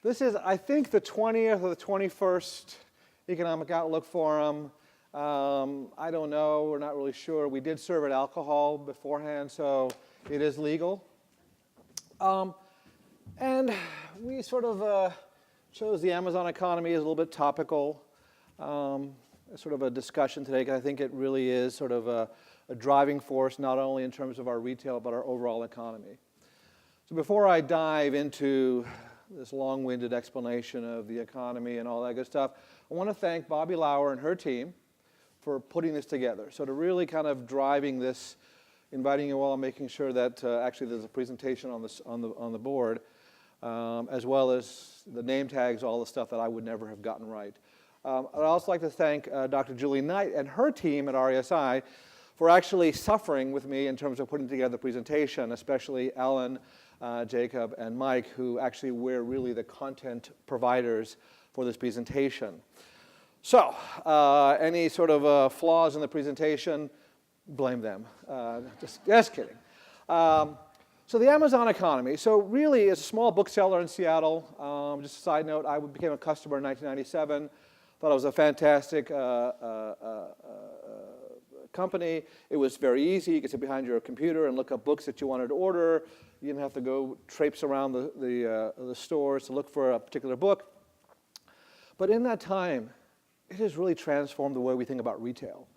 This is, I think, the 20th or the 21st Economic Outlook Forum. I don't know. We're not really sure. We did serve it alcohol beforehand, so it is legal. And we sort of chose the Amazon economy as a little bit topical. Sort of a discussion today, because I think it really is sort of a driving force, not only in terms of our retail, but our overall economy. So before I dive into this long-winded explanation of the economy and all that good stuff, I want to thank Bobby Lauer and her team for putting this together. So to really kind of driving this, inviting you all, making sure that actually there's a presentation on the board, as well as the name tags, all the stuff that I would never have gotten right. I'd also like to thank Dr. Julie Knight and her team at RESI for actually suffering with me in terms of putting together the presentation, especially Ellen, Jacob, and Mike, who actually were really the content providers for this presentation. So, any sort of flaws in the presentation, blame them. Just kidding. So the Amazon economy. So really, as a small bookseller in Seattle, just a side note, I became a customer in 1997. Thought it was a fantastic company. It was very easy. You could sit behind your computer and look up books that you wanted to order. You didn't have to go traipse around the stores to look for a particular book. But in that time, it has really transformed the way we think about retail.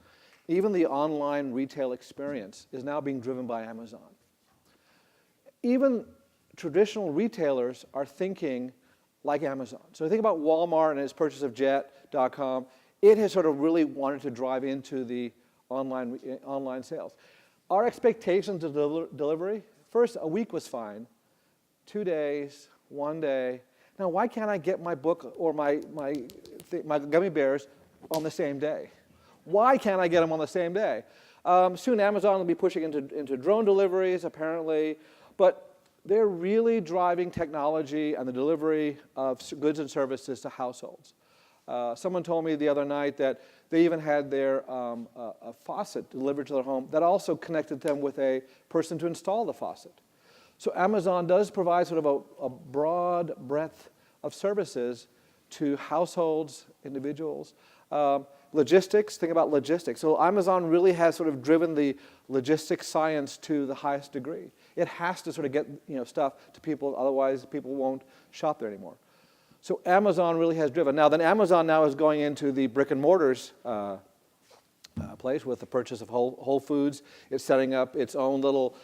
Even the online retail experience is now being driven by Amazon. Even traditional retailers are thinking like Amazon. So think about Walmart and its purchase of Jet.com. It has sort of really wanted to drive into the online sales. Our expectations of delivery, first a week was fine, 2 days, 1 day. Now why can't I get my book or my gummy bears on the same day? Why can't I get them on the same day? Soon Amazon will be pushing into drone deliveries apparently, but they're really driving technology and the delivery of goods and services to households. Someone told me the other night that they even had their a faucet delivered to their home that also connected them with a person to install the faucet. So Amazon does provide sort of a broad breadth of services to households, individuals. Logistics, think about logistics. So Amazon really has sort of driven the logistics science to the highest degree. It has to sort of get stuff to people, otherwise people won't shop there anymore. So Amazon really has driven. Now then Amazon now is going into the brick and mortars place with the purchase of Whole Foods. It's setting up its own little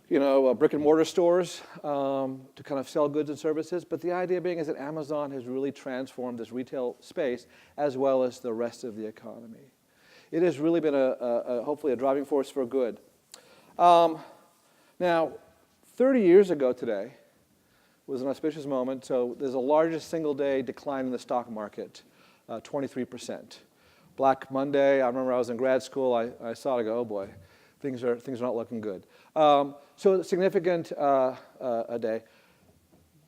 brick and mortar stores to kind of sell goods and services. But the idea being is that Amazon has really transformed this retail space as well as the rest of the economy. It has really been hopefully a driving force for good. Now, 30 years ago today was an auspicious moment. So there's the largest single day decline in the stock market, 23%. Black Monday, I remember I was in grad school, I saw it, I go, oh boy, things are not looking good. So significant a day.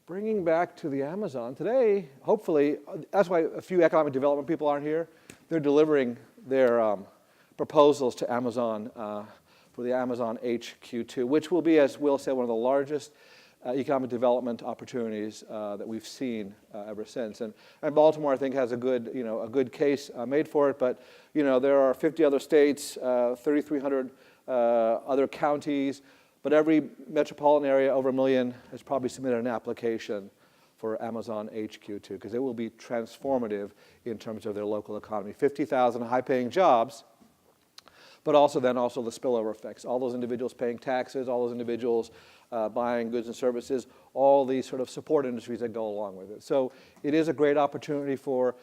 Bringing back to the Amazon today, hopefully, that's why a few economic development people aren't here. They're delivering their proposals to Amazon for the Amazon HQ2, which will be, as Will said, one of the largest economic development opportunities that we've seen ever since. And Baltimore, I think, has a good case made for it. But there are 50 other states, 3,300 other counties. But every metropolitan area over 1 million has probably submitted an application for Amazon HQ2 because it will be transformative in terms of their local economy. 50,000 high-paying jobs, but also the spillover effects. All those individuals paying taxes, all those individuals buying goods and services, all these sort of support industries that go along with it. So it is a great opportunity for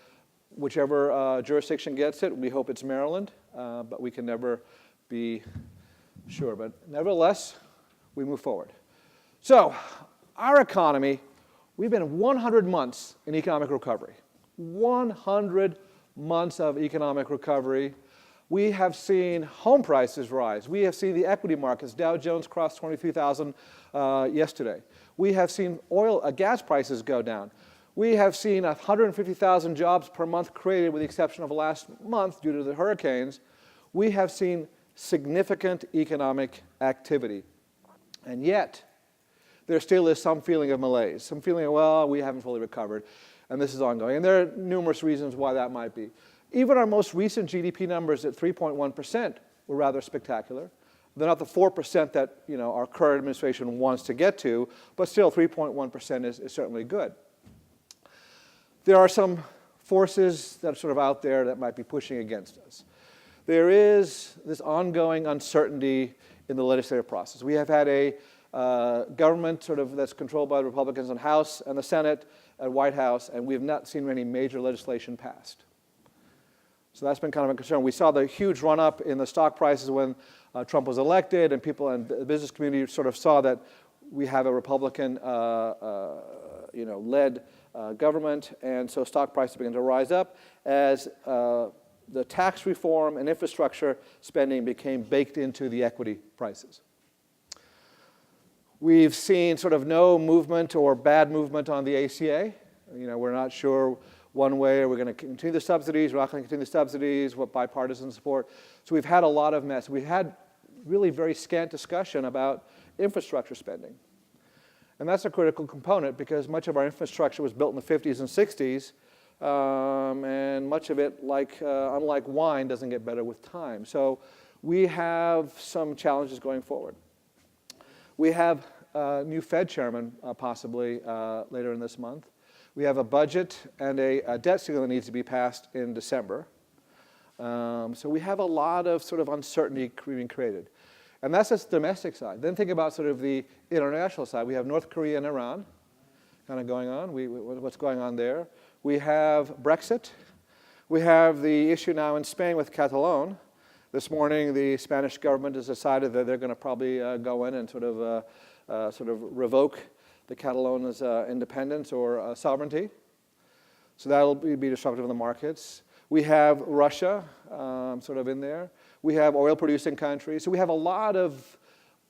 whichever jurisdiction gets it. We hope it's Maryland, but we can never be sure. But nevertheless, we move forward. So our economy, we've been 100 months in economic recovery. 100 months of economic recovery. We have seen home prices rise. We have seen the equity markets. Dow Jones crossed 23,000 yesterday. We have seen gas prices go down. We have seen 150,000 jobs per month created with the exception of last month due to the hurricanes. We have seen significant economic activity. And yet, there still is some feeling of malaise, some feeling of, well, we haven't fully recovered, and this is ongoing. And there are numerous reasons why that might be. Even our most recent GDP numbers at 3.1% were rather spectacular. They're not the 4% that our current administration wants to get to, but still 3.1% is certainly good. There are some forces that are sort of out there that might be pushing against us. There is this ongoing uncertainty in the legislative process. We have had a government sort of that's controlled by the Republicans in the House and the Senate and White House, and we have not seen any major legislation passed. So that's been kind of a concern. We saw the huge run-up in the stock prices when Trump was elected, and people in the business community sort of saw that we have a Republican led government, and so stock prices began to rise up as the tax reform and infrastructure spending became baked into the equity prices. We've seen sort of no movement or bad movement on the ACA. We're not sure one way, are we going to continue the subsidies, we're not going to continue the subsidies, what bipartisan support. So we've had a lot of mess. We've had really very scant discussion about infrastructure spending. And that's a critical component because much of our infrastructure was built in the 50s and 60s, and much of it, unlike wine, doesn't get better with time. So we have some challenges going forward. We have a new Fed chairman possibly later in this month. We have a budget and a debt ceiling that needs to be passed in December. So we have a lot of sort of uncertainty being created. And that's just the domestic side. Then think about sort of the international side. We have North Korea and Iran kind of going on. What's going on there? We have Brexit. We have the issue now in Spain with Catalonia. This morning, the Spanish government has decided that they're going to probably go in and sort of revoke the Catalonia's independence or sovereignty. So that'll be disruptive in the markets. We have Russia sort of in there. We have oil-producing countries. So we have a lot of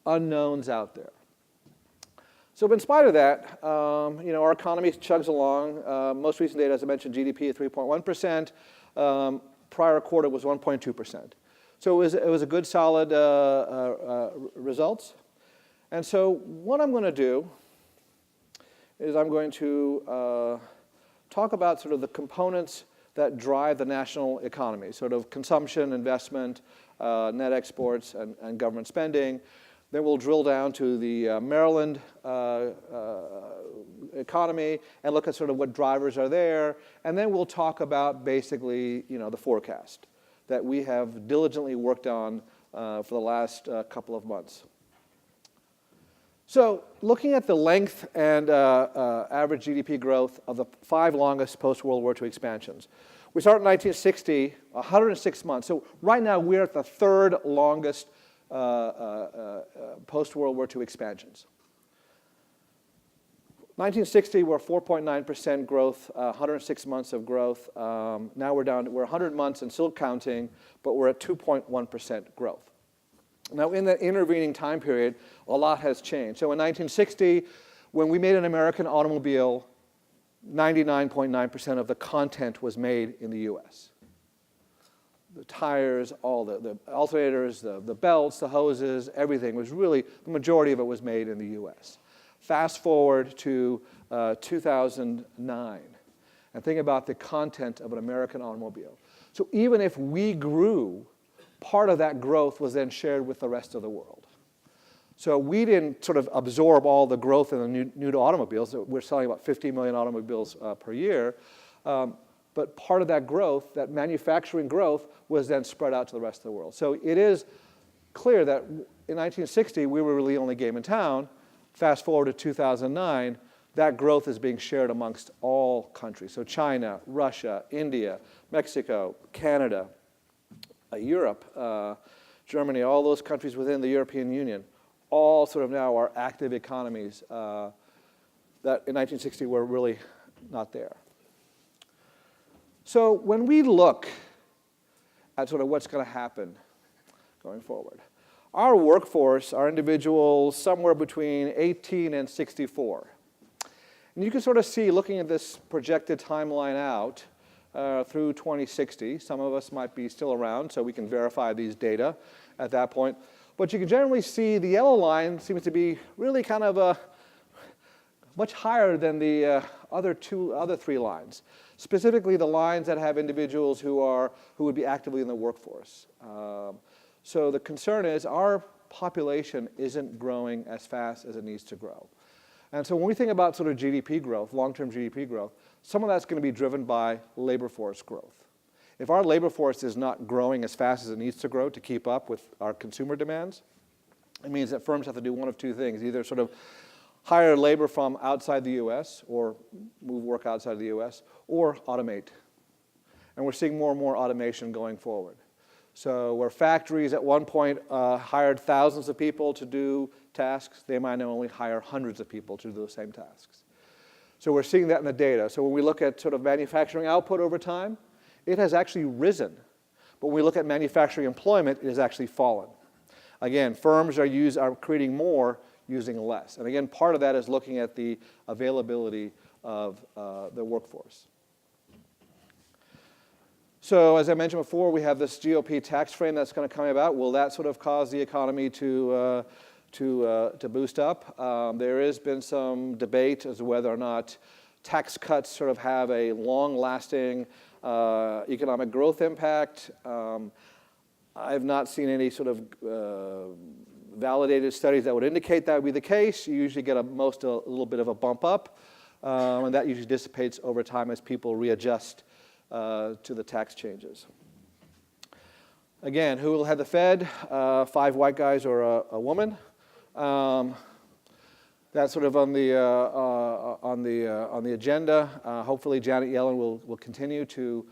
unknowns out there. So in spite of that, our economy chugs along. Most recent data, as I mentioned, GDP at 3.1%. Prior quarter was 1.2%. So it was a good, solid results. And so what I'm going to do is I'm going to talk about sort of the components that drive the national economy, sort of consumption, investment, net exports, and government spending. Then we'll drill down to the Maryland economy and look at sort of what drivers are there. And then we'll talk about basically, the forecast that we have diligently worked on for the last couple of months. So looking at the length and average GDP growth of the 5 longest post-World War II expansions. We start in 1960, 106 months. So right now we're at the 3rd longest post-World War II expansions. 1960, we're 4.9% growth, 106 months of growth. Now we're 100 months and still counting, but we're at 2.1% growth. Now, in that intervening time period, a lot has changed. So in 1960, when we made an American automobile, 99.9% of the content was made in the US. The tires, all the alternators, the belts, the hoses, everything was really, the majority of it was made in the US. Fast forward to 2009, and think about the content of an American automobile. So even if we grew, part of that growth was then shared with the rest of the world. So we didn't sort of absorb all the growth in the new to automobiles. We're selling about 50 million automobiles per year. But part of that growth, that manufacturing growth, was then spread out to the rest of the world. So it is clear that in 1960, we were really the only game in town. Fast forward to 2009, that growth is being shared amongst all countries. So China, Russia, India, Mexico, Canada, Europe, Germany, all those countries within the European Union, all sort of now are active economies that in 1960 were really not there. So when we look at sort of what's going to happen going forward, our workforce, our individuals, somewhere between 18 and 64. And you can sort of see, looking at this projected timeline out, through 2060. Some of us might be still around, so we can verify these data at that point. But you can generally see the yellow line seems to be really kind of much higher than the other three lines, specifically the lines that have individuals who would be actively in the workforce. So the concern is our population isn't growing as fast as it needs to grow. And so when we think about sort of GDP growth, long-term GDP growth, some of that's going to be driven by labor force growth. If our labor force is not growing as fast as it needs to grow to keep up with our consumer demands, it means that firms have to do one of two things, either sort of hire labor from outside the US or move work outside of the US, or automate. And we're seeing more and more automation going forward. So where factories at one point hired thousands of people to do tasks, they might now only hire hundreds of people to do the same tasks. So we're seeing that in the data. So when we look at sort of manufacturing output over time, it has actually risen. But when we look at manufacturing employment, it has actually fallen. Again, firms are creating more using less. And again, part of that is looking at the availability of the workforce. So as I mentioned before, we have this GOP tax frame that's going to come about. Will that sort of cause the economy to boost up? There has been some debate as to whether or not tax cuts sort of have a long-lasting economic growth impact. I've not seen any sort of validated studies that would indicate that would be the case. You usually get a little bit of a bump up, and that usually dissipates over time as people readjust to the tax changes. Again, who will head the Fed? 5 white guys or a woman. That's sort of on the agenda. Hopefully, Janet Yellen will continue to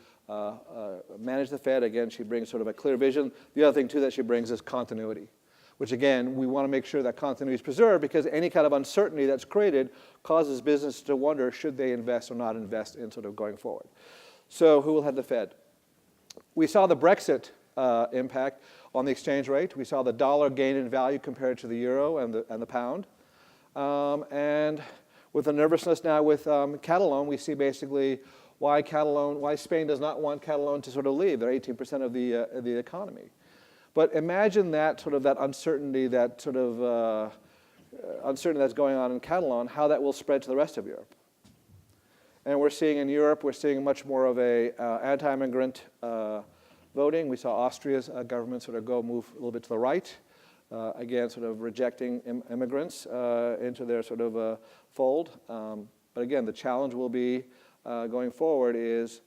manage the Fed. Again, she brings sort of a clear vision. The other thing too that she brings is continuity, which again, we want to make sure that continuity is preserved because any kind of uncertainty that's created causes business to wonder should they invest or not invest in sort of going forward. So who will head the Fed? We saw the Brexit impact on the exchange rate. We saw the dollar gain in value compared to the euro and the pound. And with the nervousness now with Catalan, we see basically why Spain does not want Catalan to sort of leave. They're 18% of the economy. But imagine that sort of that uncertainty, that sort of uncertainty that's going on in Catalan, how that will spread to the rest of Europe. And we're seeing in Europe, we're seeing much more of a anti-immigrant voting. We saw Austria's government sort of move a little bit to the right, again, sort of rejecting immigrants into their sort of fold. But again, the challenge will be going forward is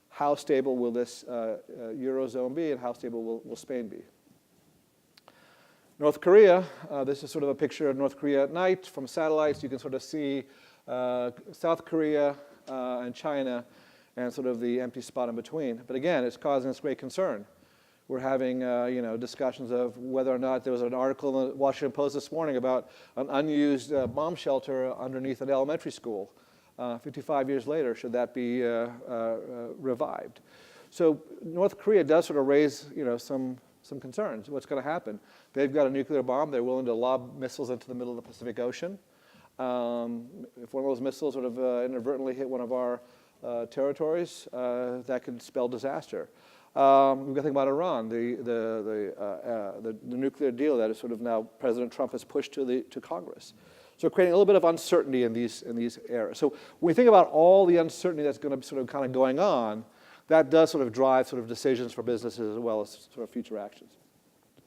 how stable will this Eurozone be and how stable will Spain be? North Korea, this is sort of a picture of North Korea at night from satellites. You can sort of see South Korea and China and sort of the empty spot in between. But again, it's causing us great concern. We're having discussions of whether or not there was an article in the Washington Post this morning about an unused bomb shelter underneath an elementary school. 55 years later, should that be revived? So North Korea does sort of raise some concerns. What's going to happen? They've got a nuclear bomb. They're willing to lob missiles into the middle of the Pacific Ocean. If one of those missiles sort of inadvertently hit one of our territories, that could spell disaster. We've got to think about Iran, the nuclear deal that is sort of now President Trump has pushed to Congress. So creating a little bit of uncertainty in these areas. So when we think about all the uncertainty that's going to be sort of kind of going on, that does sort of drive sort of decisions for businesses as well as sort of future actions.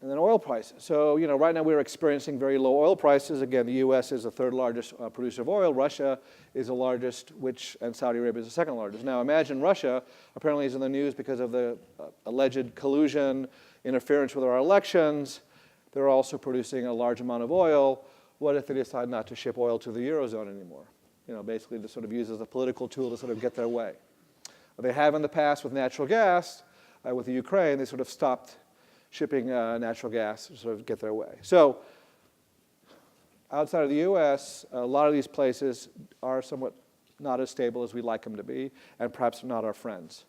And then oil prices. So right now we're experiencing very low oil prices. Again, the U.S. is the third largest producer of oil. Russia is the largest, and Saudi Arabia is the second largest. Now imagine Russia apparently is in the news because of the alleged collusion, interference with our elections. They're also producing a large amount of oil. What if they decide not to ship oil to the Eurozone anymore? Basically to sort of use as a political tool to sort of get their way. They have in the past with natural gas, with the Ukraine, they sort of stopped shipping natural gas to sort of get their way. So outside of the U.S., a lot of these places are somewhat not as stable as we'd like them to be, and perhaps not our friends.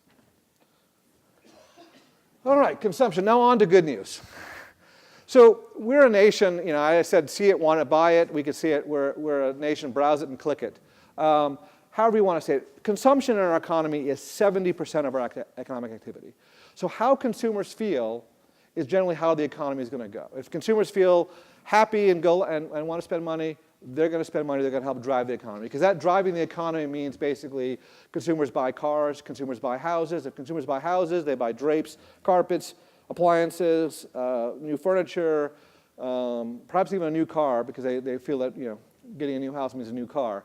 All right, consumption. Now on to good news. So we're a nation, I said see it, want it, buy it. We could see it. We're a nation, browse it and click it. However you want to say it. Consumption in our economy is 70% of our economic activity. So how consumers feel is generally how the economy is going to go. If consumers feel happy and want to spend money, they're going to spend money, they're going to help drive the economy. Because that driving the economy means basically consumers buy cars, consumers buy houses. If consumers buy houses, they buy drapes, carpets, appliances, new furniture, perhaps even a new car, because they feel that getting a new house means a new car,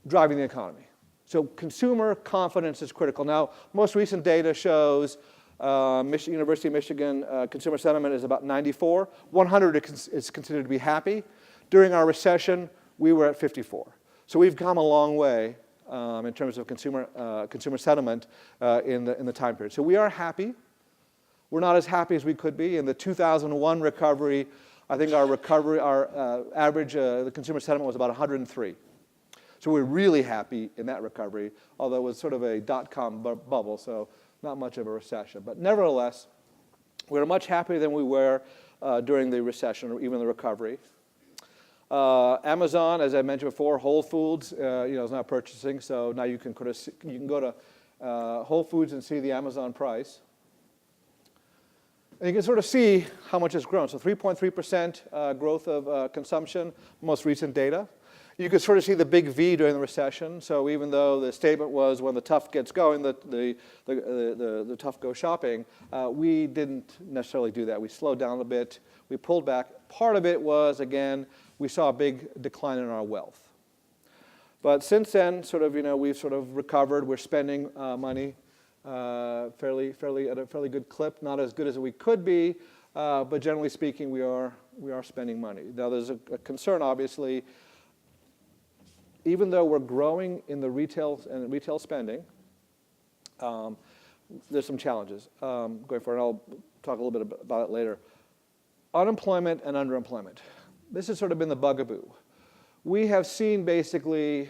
driving the economy. So consumer confidence is critical. Now, most recent data shows University of Michigan consumer sentiment is about 94. 100 is considered to be happy. During our recession, we were at 54. So we've come a long way in terms of consumer sentiment in the time period. So we are happy. We're not as happy as we could be. In the 2001 recovery, I think our average the consumer sentiment was about 103. So we're really happy in that recovery, although it was sort of a dot-com bubble, so not much of a recession. But nevertheless, we're much happier than we were during the recession or even the recovery. Amazon, as I mentioned before, Whole Foods, is not purchasing, so now you can go to Whole Foods and see the Amazon price. And you can sort of see how much it's grown. So 3.3% growth of consumption, most recent data. You could sort of see the big V during the recession. So even though the statement was when the tough gets going, the tough go shopping, we didn't necessarily do that. We slowed down a bit. We pulled back. Part of it was, again, we saw a big decline in our wealth. But since then, we've sort of recovered. We're spending money fairly at a fairly good clip. Not as good as we could be, but generally speaking, we are spending money. Now, there's a concern, obviously. Even though we're growing in the retail spending, there's some challenges going forward. And I'll talk a little bit about it later. Unemployment and underemployment. This has sort of been the bugaboo. We have seen basically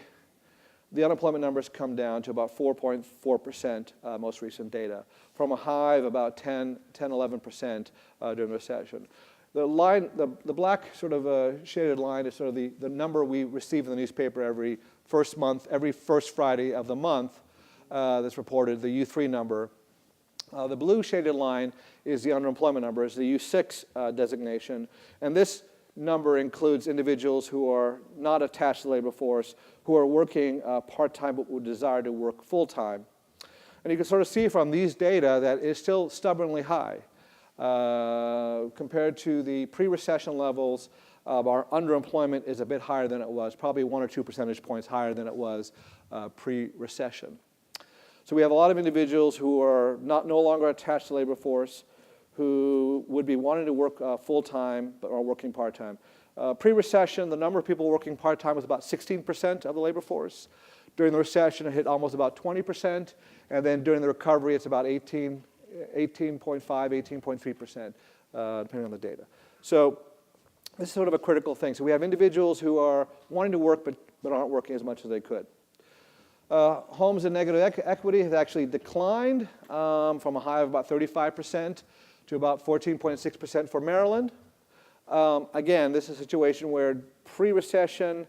the unemployment numbers come down to about 4.4%, most recent data, from a high of about 11% during the recession. The line, the black sort of shaded line is sort of the number we receive in the newspaper every first Friday of the month that's reported, the U3 number. The blue shaded line is the underemployment number, is the U6 designation. And this number includes individuals who are not attached to the labor force, who are working part-time but would desire to work full-time. And you can sort of see from these data that it's still stubbornly high. Compared to the pre-recession levels, our underemployment is a bit higher than it was, probably 1 or 2 percentage points higher than it was pre-recession. So we have a lot of individuals who are no longer attached to the labor force, who would be wanting to work full-time but are working part-time. Pre-recession, the number of people working part-time was about 16% of the labor force. During the recession, it hit almost about 20%, and then during the recovery, it's about 18.5, 18.3%, depending on the data. So this is sort of a critical thing. So we have individuals who are wanting to work but aren't working as much as they could. Homes in negative equity have actually declined from a high of about 35% to about 14.6% for Maryland. Again, this is a situation where pre-recession,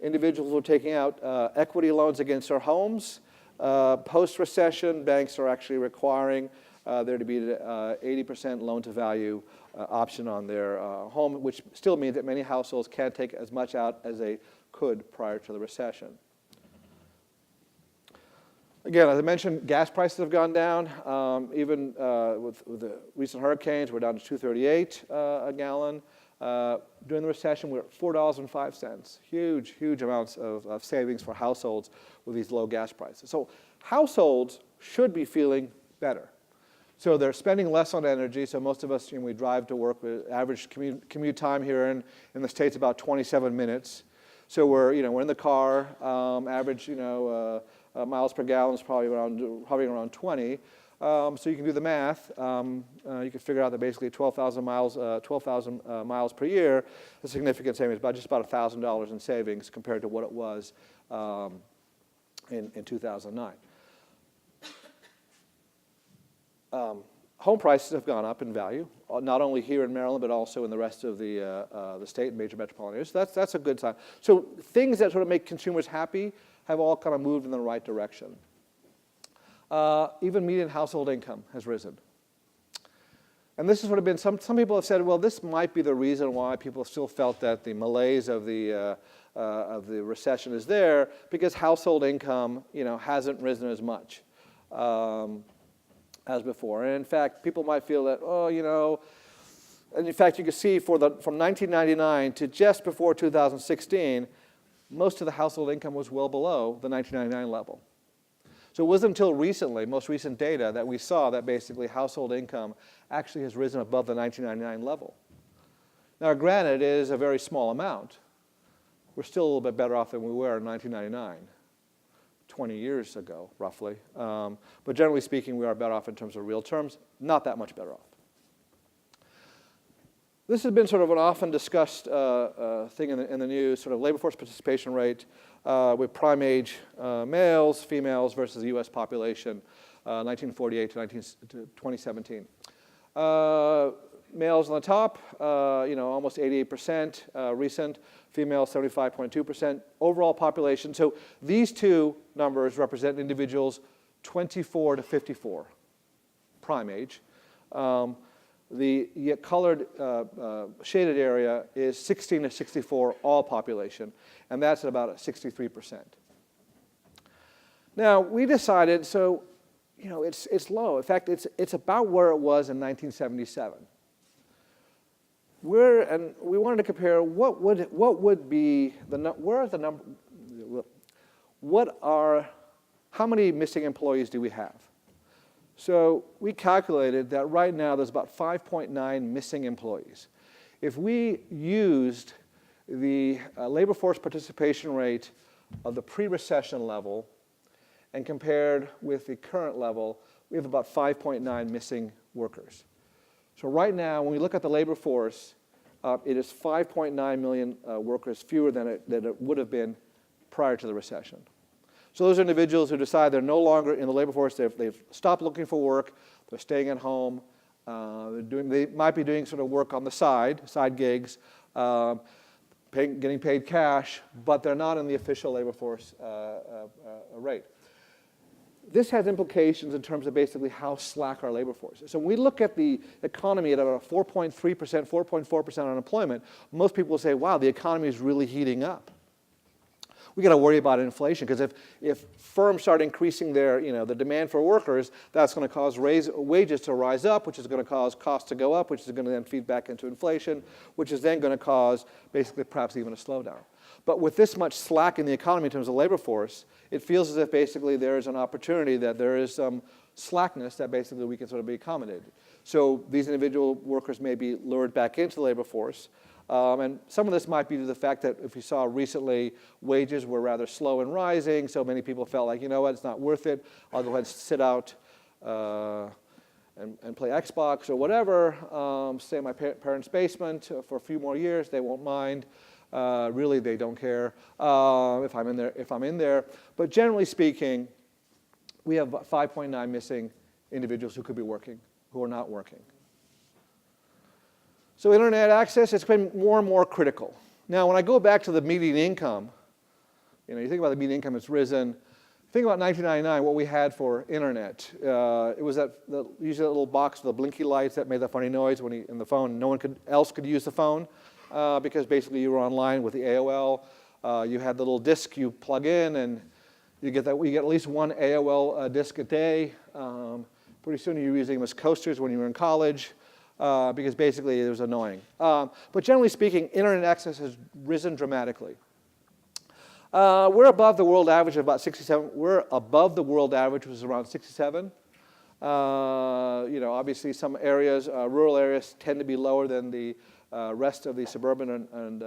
individuals were taking out equity loans against their homes. Post-recession, banks are actually requiring there to be an 80% loan-to-value option on their home, which still means that many households can't take as much out as they could prior to the recession. Again, as I mentioned, gas prices have gone down. Even with the recent hurricanes, we're down to $2.38 a gallon. During the recession, we're at $4.05. Huge amounts of savings for households with these low gas prices. So households should be feeling better. So they're spending less on energy. So most of us, we drive to work. Average commute time here in the States about 27 minutes. So we're in the car. Average miles per gallon is probably around 20. So you can do the math. You can figure out that basically 12,000 miles per year, a significant savings, just about $1,000 in savings compared to what it was in 2009. Home prices have gone up in value, not only here in Maryland, but also in the rest of the state and major metropolitan areas. So that's a good sign. So things that sort of make consumers happy have all kind of moved in the right direction. Even median household income has risen. And this has sort of been, some people have said, well, this might be the reason why people still felt that the malaise of the recession is there, because household income, hasn't risen as much as before. And in fact, people might feel that, and in fact, you can see from 1999 to just before 2016, most of the household income was well below the 1999 level. So it wasn't until recently, most recent data, that we saw that basically household income actually has risen above the 1999 level. Now, granted, it is a very small amount. We're still a little bit better off than we were in 1999, 20 years ago, roughly. But generally speaking, we are better off in terms of real terms, not that much better off. This has been sort of an often discussed thing in the news, sort of labor force participation rate with prime age males, females versus the US population, 1948 to 2017. Males on the top, almost 88%, recent. Females, 75.2%. Overall population. So these two numbers represent individuals 24 to 54, prime age. The colored shaded area is 16 to 64, all population, and that's at about 63%. Now, we decided, so, it's low. In fact, it's about where it was in 1977. And we wanted to compare what would be how many missing employees do we have? So we calculated that right now there's about 5.9 missing employees. If we used the labor force participation rate of the pre-recession level and compared with the current level, we have about 5.9 missing workers. So right now, when we look at the labor force, it is 5.9 million workers fewer than it would have been prior to the recession. So those are individuals who decide they're no longer in the labor force, they've stopped looking for work, they're staying at home, they might be doing sort of work on the side gigs, getting paid cash, but they're not in the official labor force rate. This has implications in terms of basically how slack our labor force is. So when we look at the economy at about 4.3%, 4.4% unemployment, most people will say, wow, the economy is really heating up. We got to worry about inflation, because if firms start increasing the demand for workers, that's going to cause wages to rise up, which is going to cause costs to go up, which is going to then feed back into inflation, which is then going to cause basically perhaps even a slowdown. But with this much slack in the economy in terms of labor force, it feels as if basically there is an opportunity that there is some slackness that basically we can sort of be accommodated. So these individual workers may be lured back into the labor force. And some of this might be to the fact that if you saw recently, wages were rather slow in rising, so many people felt like, you know what, it's not worth it. I'll go ahead and sit out and play Xbox or whatever, stay in my parents' basement for a few more years. They won't mind. Really, they don't care if I'm in there. But generally speaking, we have 5.9 missing individuals who could be working, who are not working. So internet access, it's been more and more critical. Now, when I go back to the median income, you think about the median income, it's risen. Think about 1999, what we had for internet. It was usually that little box with the blinky lights that made that funny noise when in the phone. No one else could use the phone because basically you were online with the AOL. You had the little disk you plug in, and you get at least one AOL disk a day. Pretty soon you were using them as coasters when you were in college. Because basically it was annoying. But generally speaking, internet access has risen dramatically. We're above the world average of about 67. We're above the world average, which is around 67. Obviously some areas, rural areas, tend to be lower than the rest of the suburban and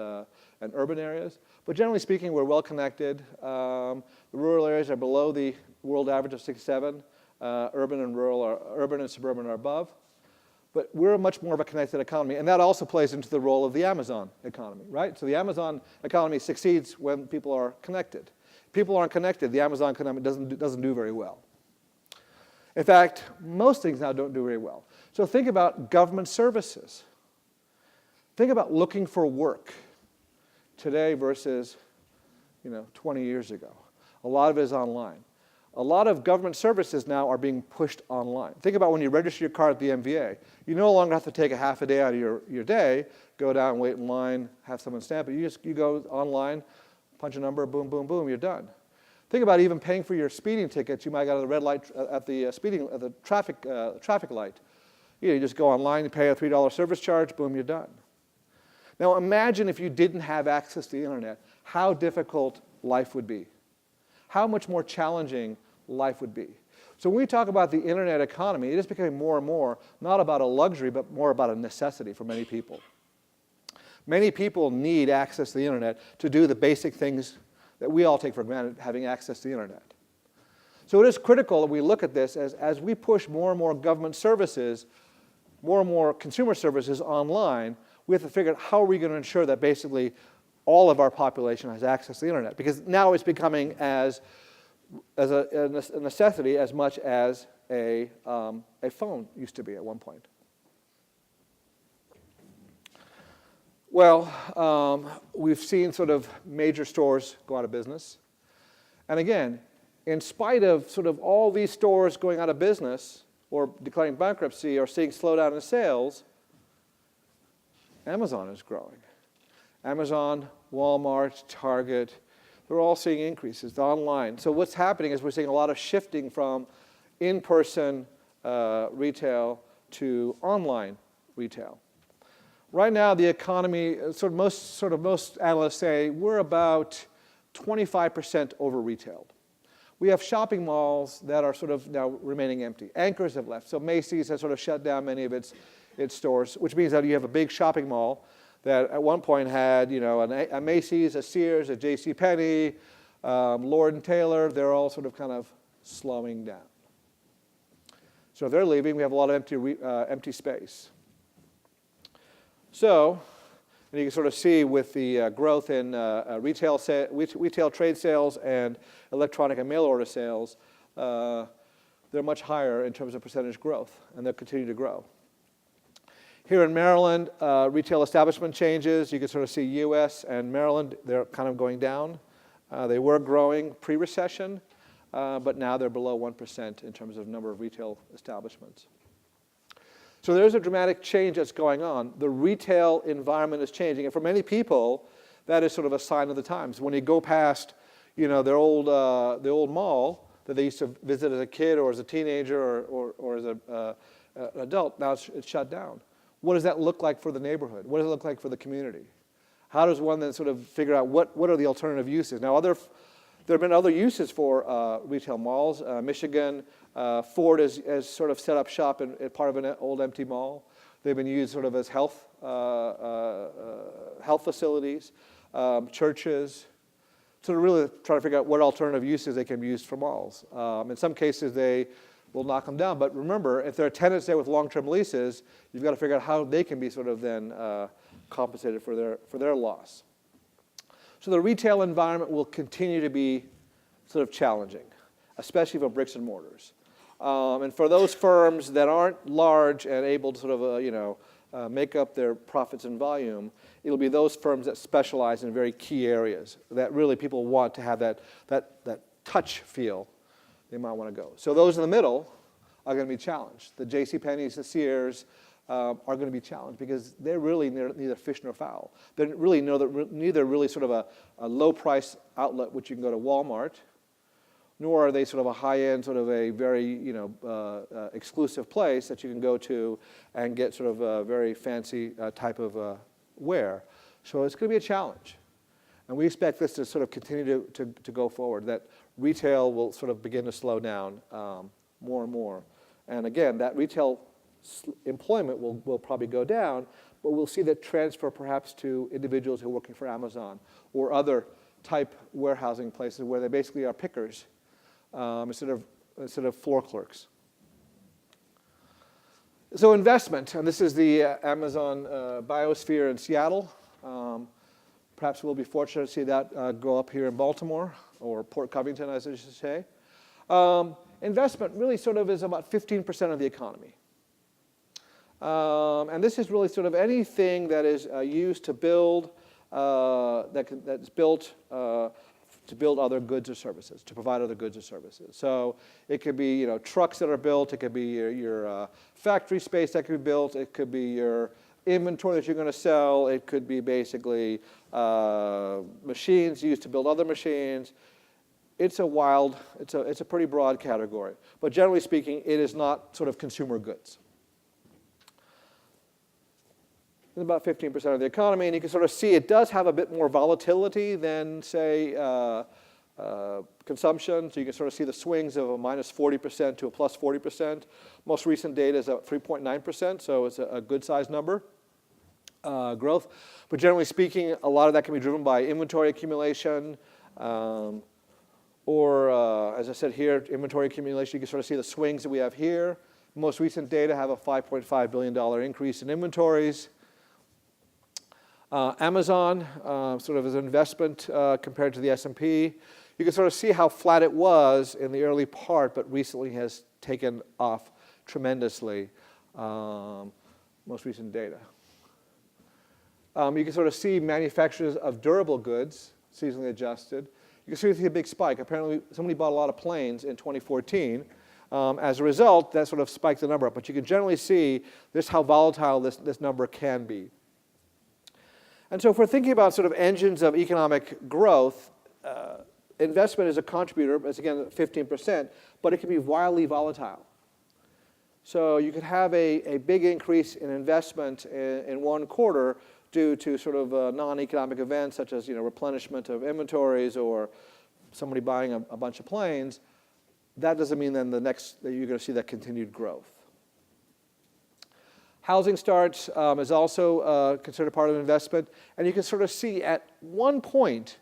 urban areas. But generally speaking, we're well connected. The rural areas are below the world average of 67. Urban and suburban are above. But we're much more of a connected economy, and that also plays into the role of the Amazon economy, right? So the Amazon economy succeeds when people are connected. If people aren't connected, the Amazon economy doesn't do very well. In fact, most things now don't do very well. So think about government services. Think about looking for work today versus 20 years ago. A lot of it is online. A lot of government services now are being pushed online. Think about when you register your car at the MVA. You no longer have to take a half a day out of your day, go down, wait in line, have someone stamp it. You go online, punch a number, boom, boom, boom, you're done. Think about even paying for your speeding tickets. You might got a red light at the traffic light. You just go online, you pay a $3 service charge, boom, you're done. Now imagine if you didn't have access to the internet, how difficult life would be. How much more challenging life would be. So when we talk about the internet economy, it is becoming more and more not about a luxury, but more about a necessity for many people. Many people need access to the internet to do the basic things that we all take for granted, having access to the internet. So it is critical that we look at this as we push more and more government services, more and more consumer services online, we have to figure out how are we going to ensure that basically all of our population has access to the internet. Because now it's becoming as a necessity as much as a phone used to be at one point. Well, we've seen sort of major stores go out of business. And again, in spite of sort of all these stores going out of business or declaring bankruptcy or seeing slowdown in sales, Amazon is growing. Amazon, Walmart, Target, they're all seeing increases online. So what's happening is we're seeing a lot of shifting from in-person retail to online retail. Right now, the economy, most analysts say we're about 25% over-retailed. We have shopping malls that are sort of now remaining empty. Anchors have left. So Macy's has sort of shut down many of its stores, which means that you have a big shopping mall that at one point had, a Macy's, a Sears, a JCPenney, Lord & Taylor. They're all sort of kind of slowing down. So if they're leaving, we have a lot of empty space. So, and you can sort of see with the growth in retail trade sales and electronic and mail order sales, they're much higher in terms of percentage growth, and they'll continue to grow. Here in Maryland, retail establishment changes. You can sort of see US and Maryland, they're kind of going down. They were growing pre-recession, but now they're below 1% in terms of number of retail establishments. So there's a dramatic change that's going on. The retail environment is changing, and for many people, that is sort of a sign of the times. When you go past, the old mall that they used to visit as a kid or as a teenager or as an adult, now it's shut down. What does that look like for the neighborhood? What does it look like for the community? How does one then sort of figure out what are the alternative uses? Now, there have been other uses for retail malls. Michigan, Ford has sort of set up shop in part of an old empty mall. They've been used sort of as health facilities, churches, sort of really try to figure out what alternative uses they can be used for malls. In some cases, they will knock them down. But remember, if there are tenants there with long-term leases, you've got to figure out how they can be sort of then compensated for their loss. So the retail environment will continue to be sort of challenging, especially for bricks and mortars. And for those firms that aren't large and able to sort of make up their profits and volume, it'll be those firms that specialize in very key areas that really people want to have that touch feel. They might want to go. So those in the middle are going to be challenged. The JCPenney's, the Sears are going to be challenged because they're really neither fish nor fowl. They're really neither really sort of a low-price outlet which you can go to Walmart, nor are they sort of a high-end, sort of a very exclusive place that you can go to and get sort of a very fancy type of wear. So it's going to be a challenge. And we expect this to sort of continue to go forward, that retail will sort of begin to slow down more and more. And again, that retail employment will probably go down, but we'll see that transfer perhaps to individuals who are working for Amazon or other type warehousing places where they basically are pickers instead of floor clerks. So investment, and this is the Amazon biosphere in Seattle. Perhaps we'll be fortunate to see that go up here in Baltimore, or Port Covington, as I should say. Investment really sort of is about 15% of the economy. And this is really sort of anything that is used to build, that's built to build other goods or services, to provide other goods or services. So it could be trucks that are built, it could be your factory space that could be built, it could be your inventory that you're going to sell, it could be basically machines used to build other machines. It's a pretty broad category. But generally speaking, it is not sort of consumer goods. It's about 15% of the economy, and you can sort of see it does have a bit more volatility than, say, consumption. So you can sort of see the swings of a minus 40% to a plus 40%. Most recent data is at 3.9%, so it's a good-sized number, growth. But generally speaking, a lot of that can be driven by inventory accumulation, or, as I said here, inventory accumulation. You can sort of see the swings that we have here. Most recent data have a $5.5 billion increase in inventories. Amazon, sort of as an investment compared to the S&P. You can sort of see how flat it was in the early part, but recently has taken off tremendously. Most recent data. You can sort of see manufacturers of durable goods, seasonally adjusted. You can see a big spike. Apparently, somebody bought a lot of planes in 2014. As a result, that sort of spiked the number up. But you can generally see just how volatile this number can be. And so if we're thinking about sort of engines of economic growth, investment is a contributor, it's again 15%, but it can be wildly volatile. So you could have a big increase in investment in one quarter due to sort of non-economic events such as replenishment of inventories or somebody buying a bunch of planes. That doesn't mean then that you're going to see that continued growth. Housing starts is also considered part of investment. And you can sort of see at one point,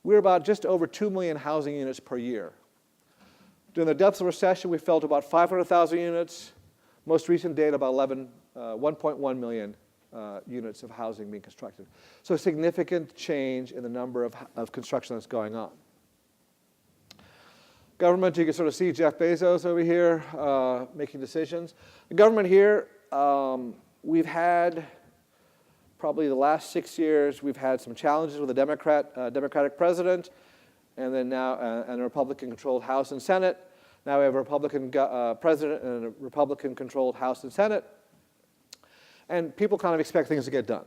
we're about just over 2 million housing units per year. During the depths of the recession, we fell to about 500,000 units. Most recent data, about 1.1 million units of housing being constructed. So a significant change in the number of construction that's going on. Government, you can sort of see Jeff Bezos over here making decisions. The government here, we've had probably the last 6 years, we've had some challenges with a Democratic president, and then now and a Republican-controlled House and Senate. Now we have a Republican president and a Republican-controlled House and Senate. And people kind of expect things to get done,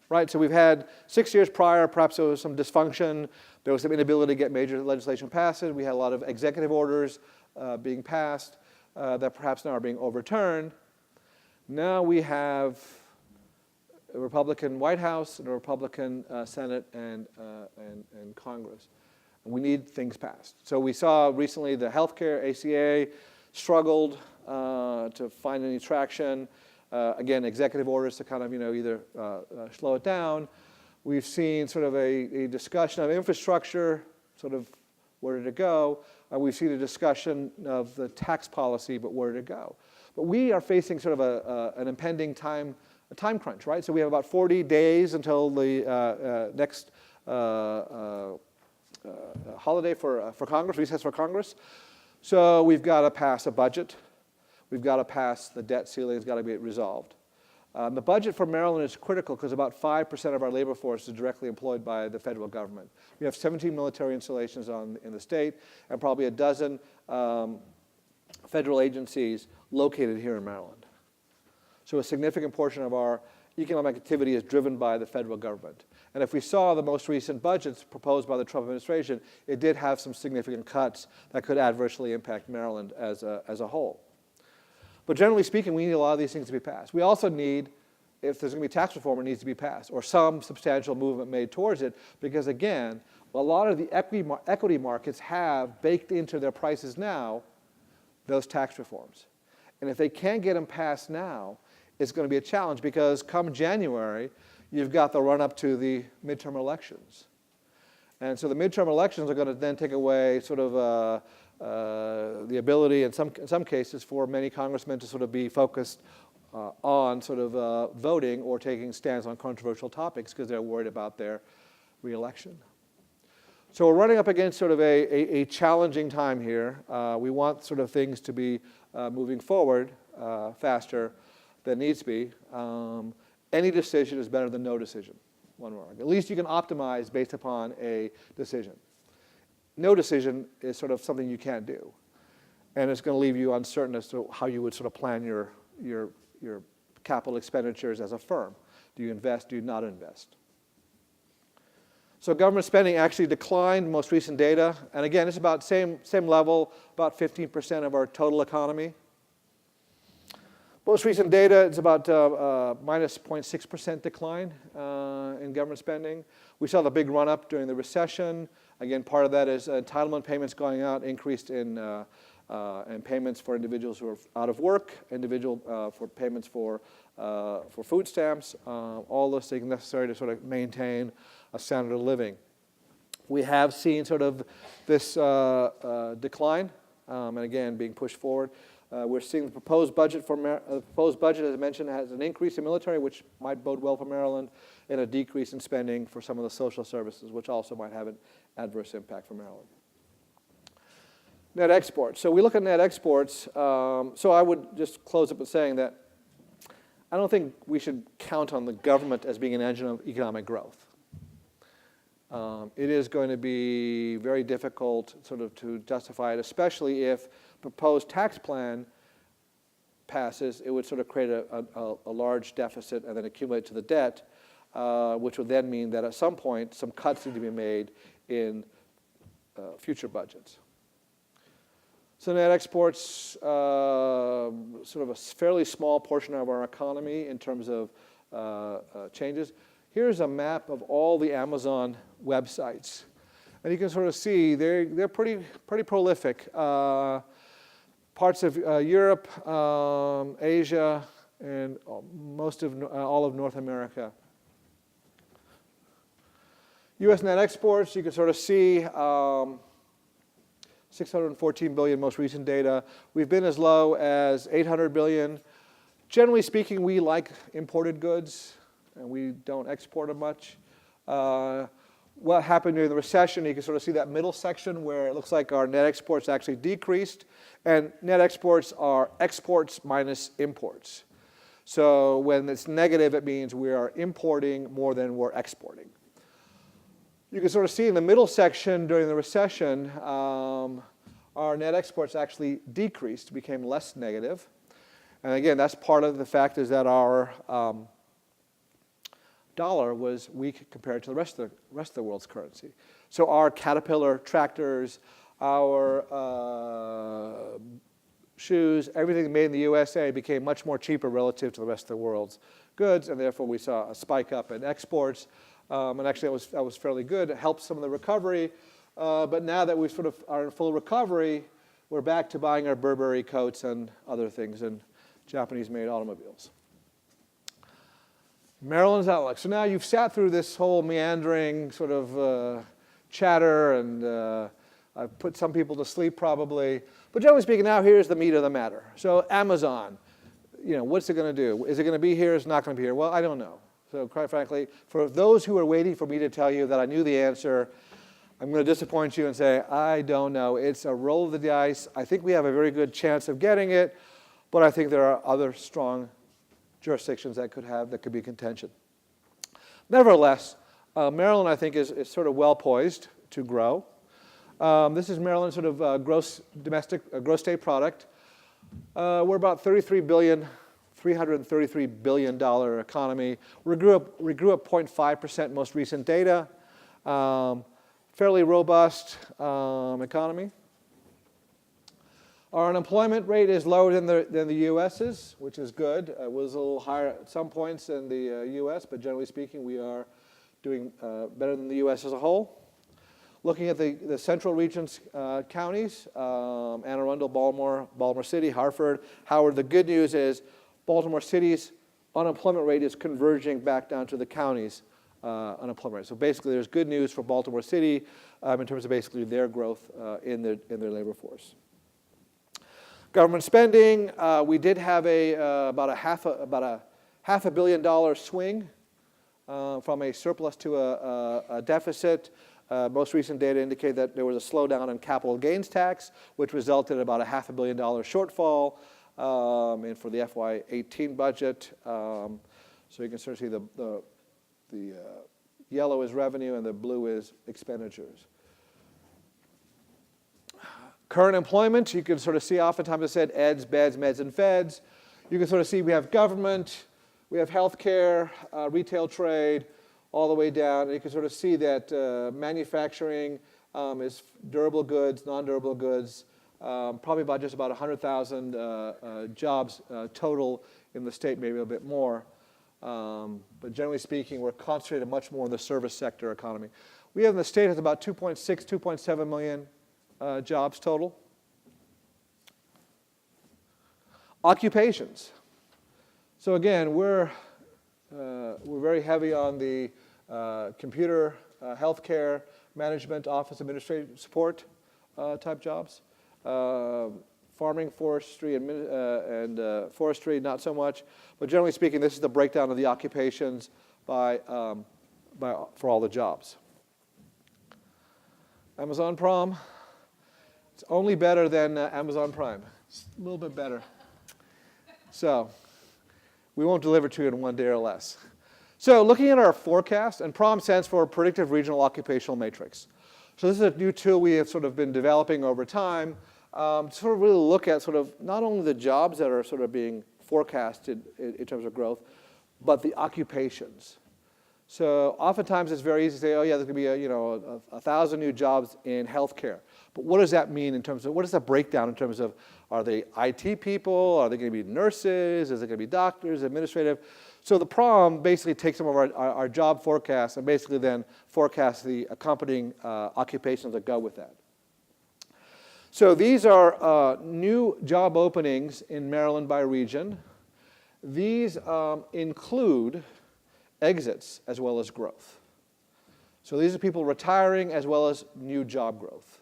right? So we've had 6 years prior, perhaps there was some dysfunction. There was some inability to get major legislation passed. We had a lot of executive orders being passed that perhaps now are being overturned. Now we have a Republican White House and a Republican Senate and Congress. And we need things passed. So we saw recently the healthcare ACA struggled to find any traction. Again, executive orders to kind of either slow it down. We've seen sort of a discussion of infrastructure, sort of where did it go? We've seen a discussion of the tax policy, but where did it go? But we are facing sort of an impending time crunch, right? So we have about 40 days until the next holiday for Congress, recess for Congress. So we've got to pass a budget. We've got to pass the debt ceiling. It's got to be resolved. The budget for Maryland is critical because about 5% of our labor force is directly employed by the federal government. We have 17 military installations in the state and probably a dozen federal agencies located here in Maryland. So a significant portion of our economic activity is driven by the federal government. And if we saw the most recent budgets proposed by the Trump administration, it did have some significant cuts that could adversely impact Maryland as a whole. But generally speaking, we need a lot of these things to be passed. We also need, if there's going to be tax reform, it needs to be passed, or some substantial movement made towards it, because again, a lot of the equity markets have baked into their prices now those tax reforms. And if they can't get them passed now, it's going to be a challenge, because come January, you've got the run-up to the midterm elections. And so the midterm elections are going to then take away sort of the ability in some cases for many congressmen to sort of be focused on sort of voting or taking stands on controversial topics because they're worried about their reelection. So we're running up against sort of a challenging time here. We want sort of things to be moving forward faster than needs to be. Any decision is better than no decision, one word. At least you can optimize based upon a decision. no decision is sort of something you can't do. And it's going to leave you uncertain as to how you would sort of plan your capital expenditures as a firm. Do you invest? Do you not invest? So government spending actually declined, most recent data. And again, it's about same level, about 15% of our total economy. Most recent data, it's about minus 0.6% decline in government spending. We saw the big run-up during the recession. Again, part of that is entitlement payments going out, increased in payments for individuals who are out of work, for payments for food stamps, all those things necessary to sort of maintain a standard of living. We have seen sort of this decline, and again, being pushed forward. We're seeing the proposed budget, as I mentioned, has an increase in military, which might bode well for Maryland, and a decrease in spending for some of the social services, which also might have an adverse impact for Maryland. Net exports. So we look at net exports. So I would just close up with saying that I don't think we should count on the government as being an engine of economic growth. It is going to be very difficult sort of to justify it, especially if proposed tax plan passes. It would sort of create a large deficit and then accumulate to the debt, which would then mean that at some point some cuts need to be made in future budgets. So net exports, sort of a fairly small portion of our economy in terms of changes. Here's a map of all the Amazon websites. And you can sort of see they're pretty prolific. Parts of Europe, Asia, and most of all of North America. U.S. net exports, you can sort of see 614 billion most recent data. We've been as low as 800 billion. Generally speaking, we like imported goods, and we don't export them much. What happened during the recession, you can sort of see that middle section where it looks like our net exports actually decreased. And net exports are exports minus imports. So when it's negative, it means we are importing more than we're exporting. You can sort of see in the middle section during the recession, our net exports actually decreased, became less negative. And again, that's part of the fact is that our dollar was weak compared to the rest of the world's currency. So our Caterpillar tractors, our shoes, everything made in the USA became much more cheaper relative to the rest of the world's goods, and therefore we saw a spike up in exports. And actually that was fairly good. It helped some of the recovery. But now that we sort of are in full recovery, we're back to buying our Burberry coats and other things and Japanese-made automobiles. Maryland's outlook. So now you've sat through this whole meandering sort of chatter, and I've put some people to sleep probably. But generally speaking, now here's the meat of the matter. So Amazon, what's it going to do? Is it going to be here? Is it not going to be here? Well, I don't know. So quite frankly, for those who are waiting for me to tell you that I knew the answer, I'm going to disappoint you and say, I don't know. It's a roll of the dice. I think we have a very good chance of getting it, but I think there are other strong jurisdictions that could be contention. Nevertheless, Maryland, I think, is sort of well poised to grow. This is Maryland's sort of gross state product. We're about $333 billion economy. We grew up 0.5% most recent data. Fairly robust economy. Our unemployment rate is lower than the U.S.'s, which is good. It was a little higher at some points in the U.S., but generally speaking, we are doing better than the U.S. as a whole. Looking at the central regions counties, Anne Arundel, Baltimore City, Hartford, Howard, the good news is Baltimore City's unemployment rate is converging back down to the county's unemployment rate. So basically, there's good news for Baltimore City in terms of basically their growth in their labor force. Government spending, we did have about a half a billion dollar swing from a surplus to a deficit. Most recent data indicate that there was a slowdown in capital gains tax, which resulted in about a $500 million shortfall for the FY18 budget. So you can sort of see the yellow is revenue and the blue is expenditures. Current employment, you can sort of see oftentimes I said eds, beds, meds, and feds. You can sort of see we have government, we have healthcare, retail trade, all the way down. And you can sort of see that manufacturing is durable goods, non-durable goods, probably about just about 100,000 jobs total in the state, maybe a bit more. But generally speaking, we're concentrated much more in the service sector economy. We have in the state has about 2.6, 2.7 million jobs total. Occupations. So again, we're very heavy on the computer, healthcare, management, office administrative support type jobs. Farming, forestry, and forestry, not so much. But generally speaking, this is the breakdown of the occupations for all the jobs. Amazon Prom. It's only better than Amazon Prime. It's a little bit better. So we won't deliver to you in 1 day or less. So looking at our forecast, and PROM stands for Predictive Regional Occupational Matrix. So this is a new tool we have sort of been developing over time to sort of really look at sort of not only the jobs that are sort of being forecasted in terms of growth, but the occupations. So oftentimes it's very easy to say, oh yeah, there's going to be 1,000 new jobs in healthcare. But what does that mean in terms of, what is the breakdown in terms of, are they IT people? Are they going to be nurses? Is it going to be doctors, administrative? So the PROM basically takes some of our job forecasts and basically then forecasts the accompanying occupations that go with that. So these are new job openings in Maryland by region. These include exits as well as growth. So these are people retiring as well as new job growth.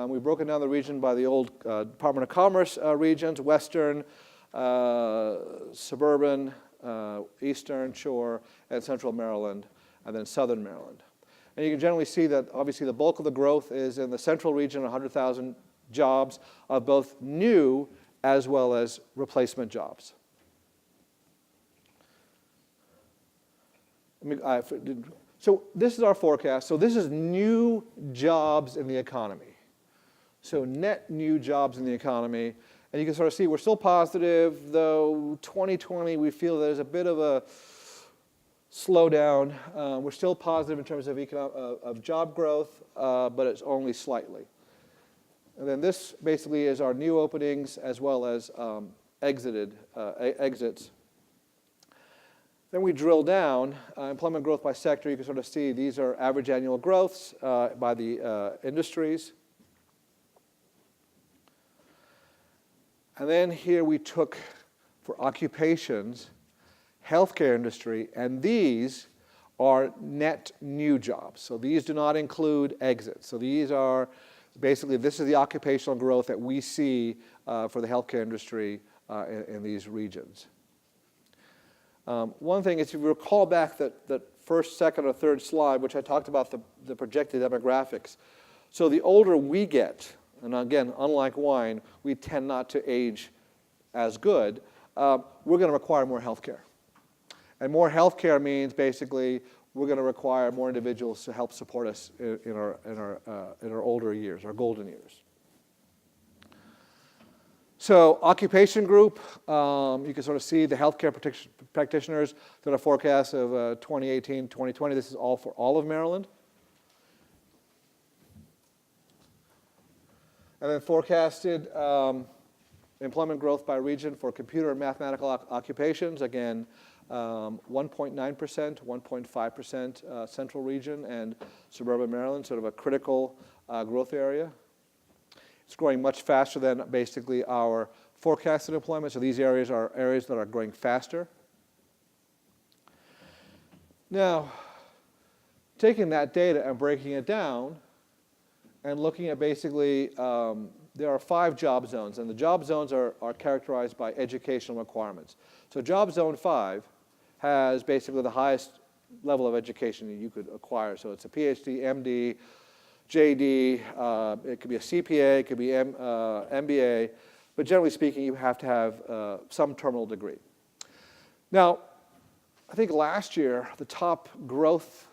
We've broken down the region by the old Department of Commerce regions, Western, Suburban, Eastern Shore, and Central Maryland, and then Southern Maryland. And you can generally see that obviously the bulk of the growth is in the Central region, 100,000 jobs of both new as well as replacement jobs. So this is our forecast. So this is new jobs in the economy. So net new jobs in the economy. And you can sort of see we're still positive, though 2020 we feel there's a bit of a slowdown. We're still positive in terms of job growth, but it's only slightly. And then this basically is our new openings as well as exits. Then we drill down, employment growth by sector. You can sort of see these are average annual growths by the industries. And then here we took, for occupations, healthcare industry, and these are net new jobs. So these do not include exits. So these are basically, this is the occupational growth that we see for the healthcare industry in these regions. One thing is, if you recall back that first, second, or third slide, which I talked about the projected demographics. So the older we get, and again, unlike wine, we tend not to age as good, we're going to require more healthcare. And more healthcare means basically we're going to require more individuals to help support us in our older years, our golden years. So occupation group, you can sort of see the healthcare practitioners that are forecasts of 2018, 2020. This is all for all of Maryland. And then forecasted employment growth by region for computer and mathematical occupations. Again, 1.9%, 1.5% central region and suburban Maryland, sort of a critical growth area. It's growing much faster than basically our forecasted employment. So these areas are areas that are growing faster. Now, taking that data and breaking it down and looking at basically, there are 5 job zones. And the job zones are characterized by educational requirements. So job zone 5 has basically the highest level of education that you could acquire. So it's a PhD, MD, JD, it could be a CPA, it could be MBA, but generally speaking, you have to have some terminal degree. Now, I think last year, the top growth,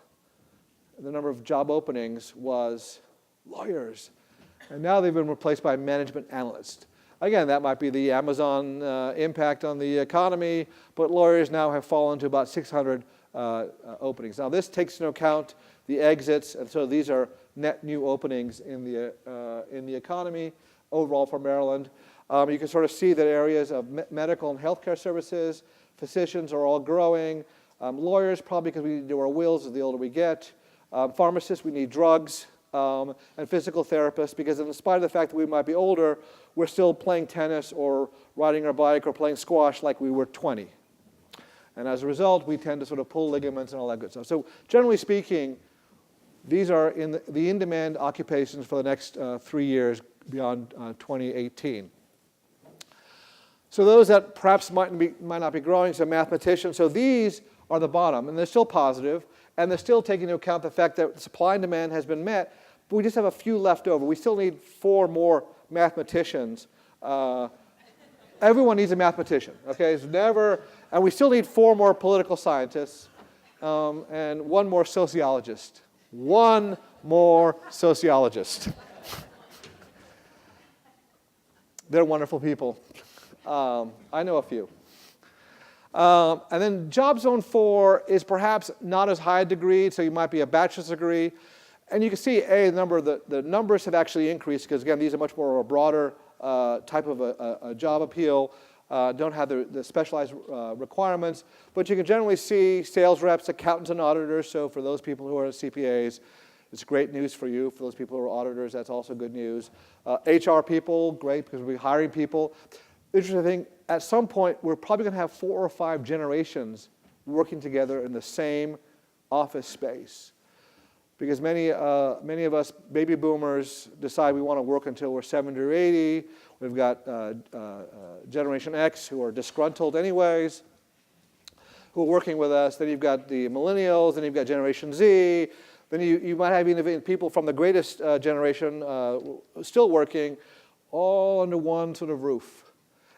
the number of job openings was lawyers. And now they've been replaced by management analysts. Again, that might be the Amazon impact on the economy, but lawyers now have fallen to about 600 openings. Now this takes into account the exits, and so these are net new openings in the economy overall for Maryland. You can sort of see that areas of medical and healthcare services, physicians are all growing. Lawyers, probably because we need to do our wills as the older we get. Pharmacists, we need drugs. And physical therapists, because in spite of the fact that we might be older, we're still playing tennis or riding our bike or playing squash like we were 20. And as a result, we tend to sort of pull ligaments and all that good stuff. So generally speaking, these are the in-demand occupations for the next 3 years beyond 2018. So those that perhaps might not be growing, so mathematicians, so these are the bottom, and they're still positive, and they're still taking into account the fact that supply and demand has been met, but we just have a few left over. We still need 4 more mathematicians. Everyone needs a mathematician, okay? It's never, and we still need 4 more political scientists and 1 more sociologist. 1 more sociologist. They're wonderful people. I know a few. And then job zone 4 is perhaps not as high a degree, so you might be a bachelor's degree. And you can see, the numbers have actually increased because, again, these are much more of a broader type of a job appeal, don't have the specialized requirements. But you can generally see sales reps, accountants, and auditors. So for those people who are CPAs, it's great news for you. For those people who are auditors, that's also good news. HR people, great, because we're hiring people. Interesting thing, at some point, we're probably going to have 4 or 5 generations working together in the same office space. Because many of us baby boomers decide we want to work until we're 70 or 80. We've got Generation X who are disgruntled anyways, who are working with us. Then you've got the millennials, then you've got Generation Z. Then you might have even people from the greatest generation still working, all under one sort of roof.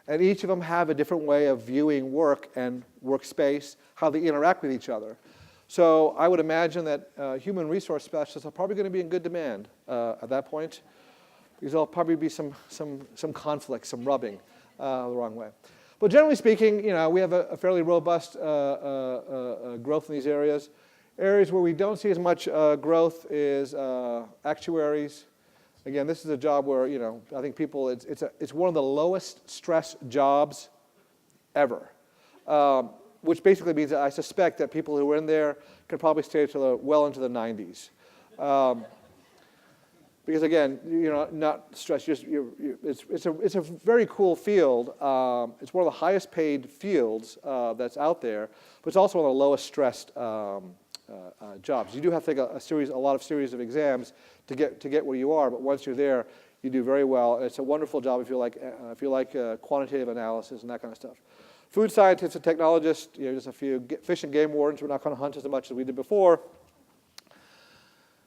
And each of them have a different way of viewing work and workspace, how they interact with each other. So I would imagine that human resource specialists are probably going to be in good demand at that point, because there'll probably be some conflict, some rubbing the wrong way. But generally speaking, we have a fairly robust growth in these areas. Areas where we don't see as much growth is actuaries. Again, this is a job where I think people it's one of the lowest stress jobs ever. Which basically means that I suspect that people who are in there can probably stay well into the 90s. Because again, not stress. It's a very cool field. It's one of the highest paid fields that's out there, but it's also one of the lowest stressed jobs. You do have to take a lot of series of exams to get where you are, but once you're there, you do very well. And it's a wonderful job if you like quantitative analysis and that kind of stuff. Food scientists and technologists, just a few fish and game wardens. We're not going to hunt as much as we did before.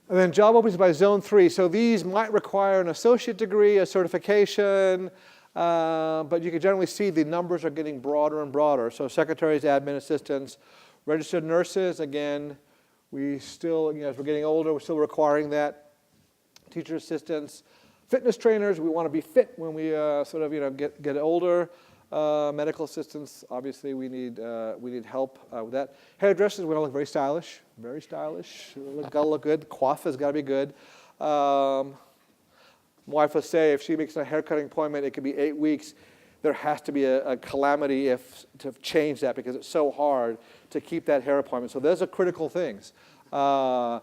And then job openings by zone 3. So these might require an associate degree, a certification, but you can generally see the numbers are getting broader and broader. So secretaries, admin assistants, registered nurses, again, we still, as we're getting older, we're still requiring that. Teacher assistants, fitness trainers, we want to be fit when we get older. Medical assistants, obviously, we need help with that. Hairdressers, we want to look very stylish. Got to look good. Coif has got to be good. My wife will say if she makes a haircutting appointment, it could be 8 weeks. There has to be a calamity to change that because it's so hard to keep that hair appointment. So those are critical things. So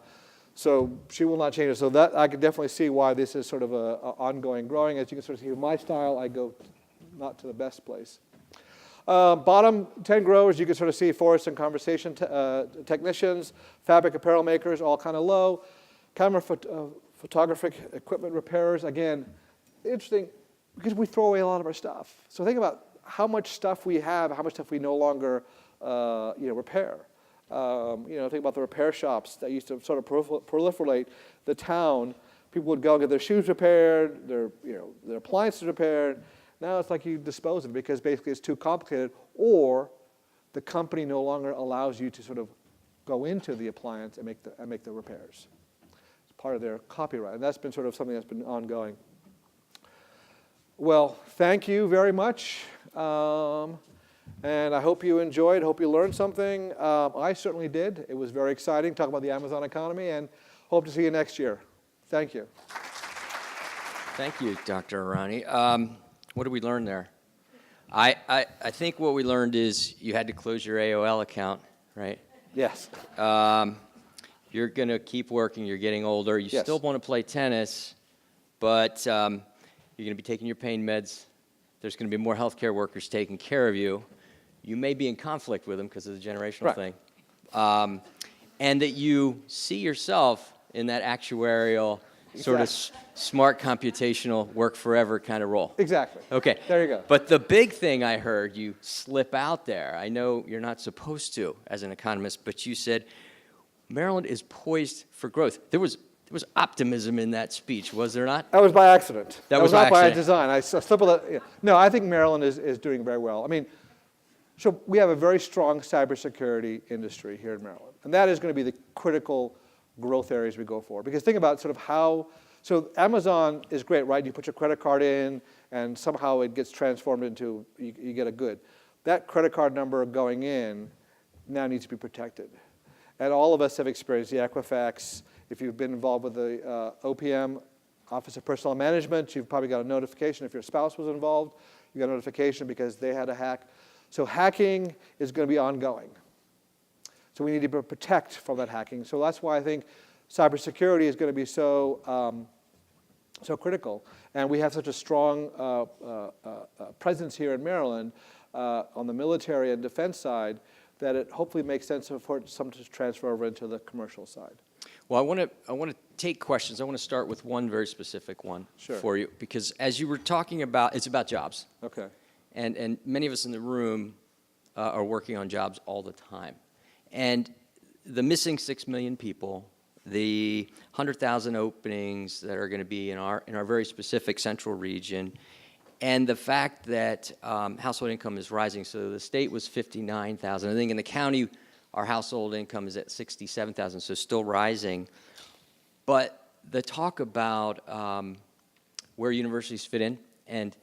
she will not change it. So that I can definitely see why this is sort of a ongoing growing. As you can sort of see with my style, I go not to the best place. Bottom 10 growers, you can sort of see forest and conversation technicians, fabric apparel makers, all kind of low. Camera photographic equipment repairers, again, interesting because we throw away a lot of our stuff. So think about how much stuff we have, how much stuff we no longer repair. Think about the repair shops that used to sort of proliferate the town. People would go get their shoes repaired, their appliances repaired. Now it's like you dispose of it because basically it's too complicated, or the company no longer allows you to sort of go into the appliance and make the repairs. part of their copyright. And that's been sort of something that's been ongoing. Well, thank you very much. And I hope you enjoyed, hope you learned something. I certainly did. It was very exciting, talking about the Amazon economy, and hope to see you next year. Thank you. Thank you, Dr. Irani. What did we learn there? I think what we learned is you had to close your AOL account, right? Yes. You're going to keep working. You're getting older. You Yes. still want to play tennis, but you're going to be taking your pain meds. There's going to be more healthcare workers taking care of you. You may be in conflict with them because of the generational thing. And that you see yourself in that actuarial sort of smart computational work forever kind of role. Exactly. Okay. There you go. But the big thing I heard you slip out there, I know you're not supposed to as an economist, but you said Maryland is poised for growth. There was optimism in that speech, was there not? That was by accident. That was not by accident. design. I slipped with that. Yeah. No, I think Maryland is doing very well. I mean, so we have a very strong cybersecurity industry here in Maryland. And that is going to be the critical growth areas we go for. Because think about sort of how, so Amazon is great, right? You put your credit card in and somehow it gets transformed into, you get a good. That credit card number going in now needs to be protected. And all of us have experienced the Equifax. If you've been involved with the OPM, Office of Personnel Management, you've probably got a notification. If your spouse was involved, you got a notification because they had a hack. So hacking is going to be ongoing. So we need to protect from that hacking. So that's why I think cybersecurity is going to be so critical. And we have such a strong presence here in Maryland on the military and defense side that it hopefully makes sense for some to transfer over into the commercial side. Well, I want to take questions. I want to start with one very specific one for you, because as you were talking about, it's about jobs. Okay. And many of us in the room are working on jobs all the time. And the missing 6 million people, the 100,000 openings that are going to be in our very specific central region, and the fact that household income is rising. So the state was 59,000. I think in the county, our household income is at 67,000, so still rising. But the talk about where universities fit in, and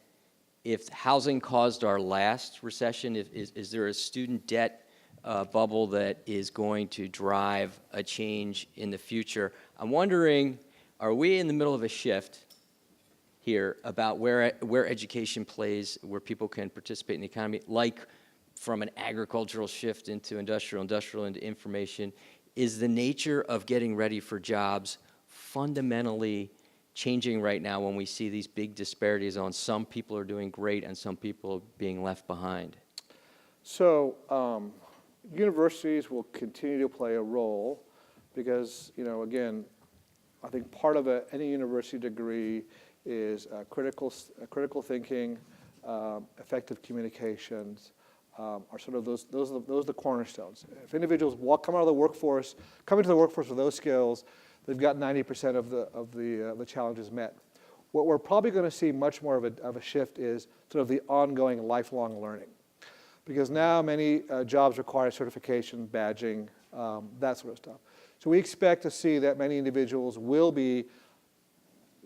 if housing caused our last recession, is there a student debt bubble that is going to drive a change in the future? I'm wondering, are we in the middle of a shift here about where education plays, where people can participate in the economy, like from an agricultural shift into industrial into information? Is the nature of getting ready for jobs fundamentally changing right now when we see these big disparities on some people are doing great and some people being left behind? So universities will continue to play a role because, again, I think part of any university degree is critical thinking, effective communications, are sort of those are the cornerstones. If individuals come into the workforce with those skills, they've got 90% of the challenges met. What we're probably going to see much more of a shift is sort of the ongoing lifelong learning, because now many jobs require certification, badging, that sort of stuff. So we expect to see that many individuals will be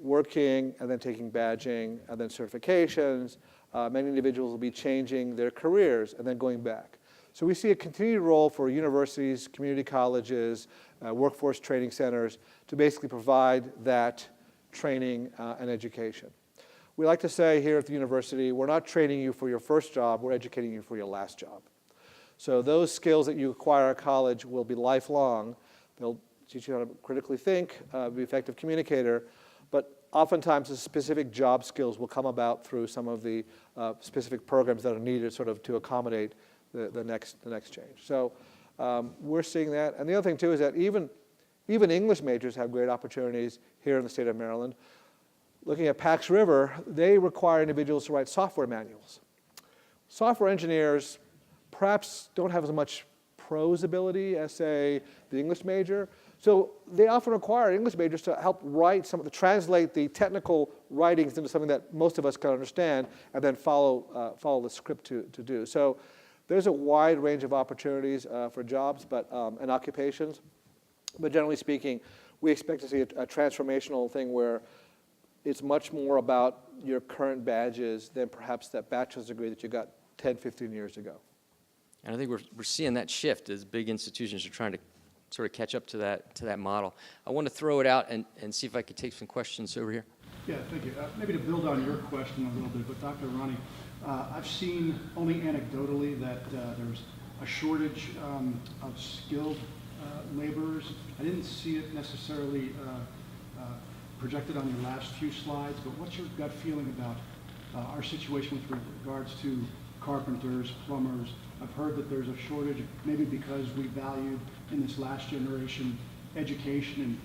working and then taking badging and then certifications. Many individuals will be changing their careers and then going back. So we see a continued role for universities, community colleges, workforce training centers to basically provide that training and education. We like to say here at the university, we're not training you for your first job, we're educating you for your last job. So those skills that you acquire at college will be lifelong. They'll teach you how to critically think, be an effective communicator, but oftentimes the specific job skills will come about through some of the specific programs that are needed sort of to accommodate the next change. So we're seeing that. And the other thing too is that even English majors have great opportunities here in the state of Maryland. Looking at Pax River, they require individuals to write software manuals. Software engineers perhaps don't have as much prose ability as, say, the English major. So they often require English majors to help to translate the technical writings into something that most of us can understand and then follow the script to do. So there's a wide range of opportunities for jobs and occupations. But generally speaking, we expect to see a transformational thing where it's much more about your current badges than perhaps that bachelor's degree that you got 10, 15 years ago. And I think we're seeing that shift as big institutions are trying to sort of catch up to that model. I want to throw it out and see if I could take some questions over here. Yeah, thank you. Maybe to build on your question a little bit, but Dr. Irani, I've seen only anecdotally that there's a shortage of skilled laborers. I didn't see it necessarily projected on your last few slides, but what's your gut feeling about our situation with regards to carpenters, plumbers? I've heard that there's a shortage, maybe because we valued in this last generation education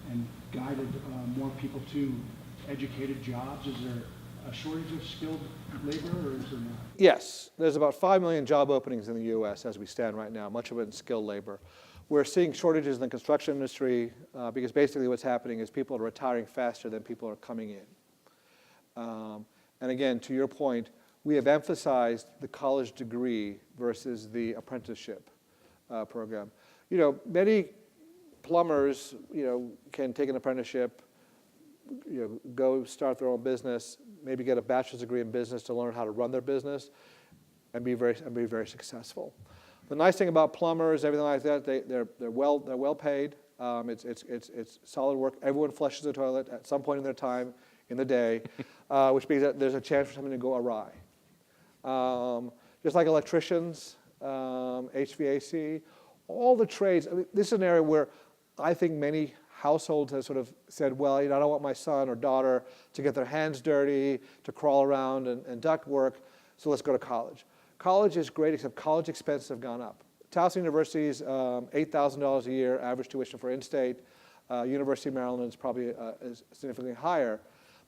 and guided more people to educated jobs. Is there a shortage of skilled labor, or is there not? Yes, there's about 5 million job openings in the U.S. as we stand right now, much of it in skilled labor. We're seeing shortages in the construction industry because basically what's happening is people are retiring faster than people are coming in. And again, to your point, we have emphasized the college degree versus the apprenticeship program. You know, many plumbers, you know, can take an apprenticeship, you know, go start their own business, maybe get a bachelor's degree in business to learn how to run their business, and be very successful. The nice thing about plumbers, everything like that, they're well paid. It's solid work. Everyone flushes the toilet at some point in their time in the day, which means that there's a chance for something to go awry. Just like electricians, HVAC, all the trades. I mean, this is an area where I think many households have sort of said, well, you know, I don't want my son or daughter to get their hands dirty, to crawl around and duct work, so let's go to college. College is great, except college expenses have gone up. Towson University's $8,000 a year average tuition for in-state. University of Maryland is probably is significantly higher.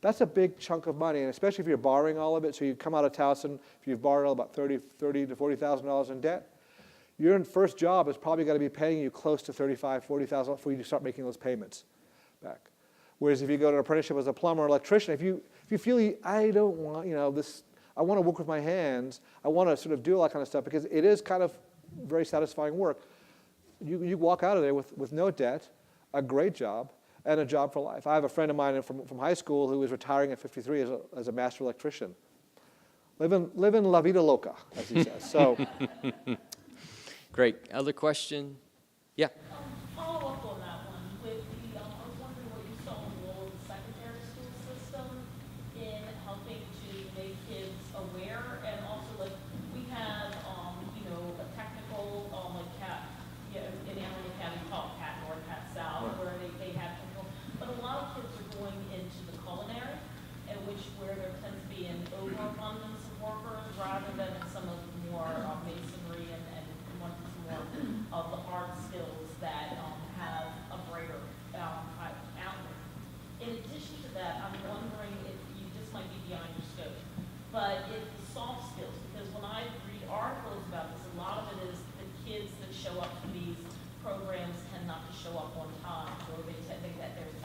That's a big chunk of money, and especially if you're borrowing all of it. So you come out of Towson, if you've borrowed about $30,000 to $40,000 in debt, your first job is probably going to be paying you close to $35,000, $40,000 before you start making those payments back. Whereas if you go to an apprenticeship as a plumber or electrician, if you feel I don't want, you know, this, I want to work with my hands, I want to sort of do all that kind of stuff because it is kind of very satisfying work. You walk out of there with no debt, a great job, and a job for life. I have a friend of mine from high school who is retiring at 53 as a master electrician. Living la vida loca, as he says. So, Great. Other question? Yeah. Follow up on that one. With the, I was wondering what you saw in the role of the secondary school system in helping to make kids aware, and also like we have, you know, a technical like CAT, you know, in Emory County called CAT North, CAT South, where they have technical, but a lot of kids are going into the culinary, and where there tends to be an overabundance of workers rather than in some of the more masonry and more of the hard skills that have a greater outlet. In addition to that, I'm wondering if this might be beyond your scope, but if the soft skills, because when I read articles about this, a lot of it is the kids that show up to these programs tend not to show up on time, or they think that there's,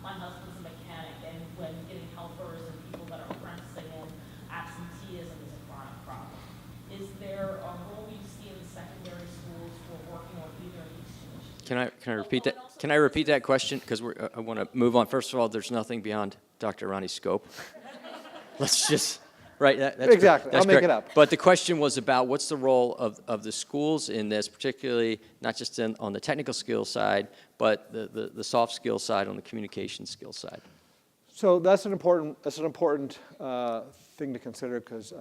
my husband's a mechanic, and when getting helpers and people that are apprenticing in, absenteeism is a chronic problem. Is there a role you see in the secondary schools for working on either of these two issues? Can I repeat that? Can I repeat that question? Because I want to move on. First of all, there's nothing beyond Dr. Irani's scope. Let's just right. That's exactly. That's I'll make correct. it up. But the question was about what's the role of the schools in this, particularly not just on the technical skills side, but the soft skill side, on the communication skills side. So that's an important thing to consider because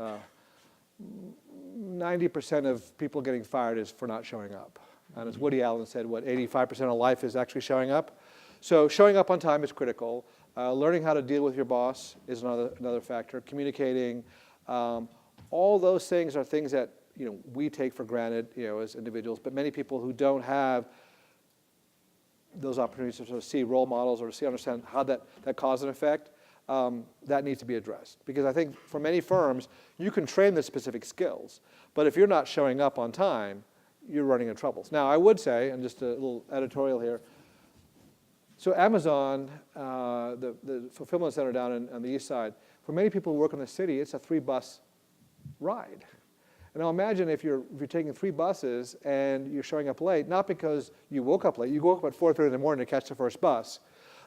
90% of people getting fired is for not showing up. And as Woody Allen said, 85% of life is actually showing up. So showing up on time is critical. Learning how to deal with your boss is another factor. Communicating, all those things are things that we take for granted as individuals. But many people who don't have those opportunities to sort of see role models or to understand how that cause and effect, that needs to be addressed. Because I think for many firms, you can train the specific skills, but if you're not showing up on time, you're running into troubles. Now, I would say, and just a little editorial here, so Amazon, the fulfillment center down on the east side, for many people who work in the city, it's a 3-bus ride. And now imagine if you're taking 3 buses and you're showing up late, not because you woke up late, you woke up at 4:30 in the morning to catch the first bus.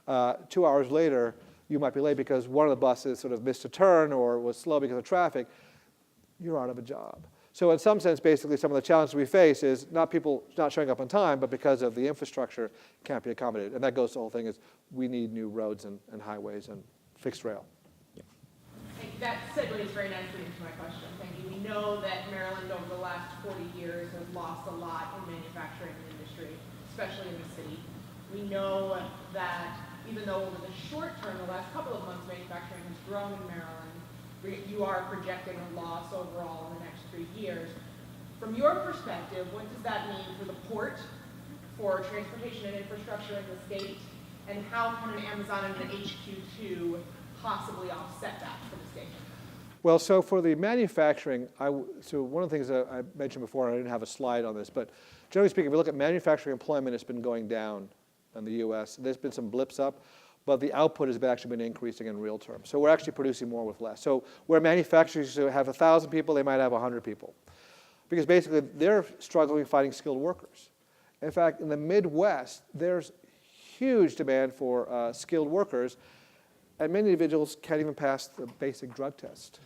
2 hours later, you might be late because one of the buses sort of missed a turn or was slow because of traffic. You're out of a job. So in some sense, basically, some of the challenges we face is not people not showing up on time, but because of the infrastructure can't be accommodated. And that goes to the whole thing is we need new roads and highways and fixed rail. Thank you. That segues very nicely into my question. Thank you. We know that Maryland over the last 40 years has lost a lot in manufacturing industry, especially in the city. We know that even though over the short term, the last couple of months, manufacturing has grown in Maryland, you are projecting a loss overall in the next 3 years. From your perspective, what does that mean for the port, for transportation and infrastructure in the state, and how can an Amazon and an HQ2 possibly offset that for the state? Well, so for the manufacturing, so one of the things that I mentioned before, and I didn't have a slide on this, but generally speaking, if we look at manufacturing employment, it's been going down in the U.S. There's been some blips up, but the output has actually been increasing in real terms. So we're actually producing more with less. So where manufacturers have 1,000 people, they might have 100 people. Because basically they're struggling finding skilled workers. In fact, in the Midwest, there's huge demand for skilled workers, and many individuals can't even pass the basic drug test.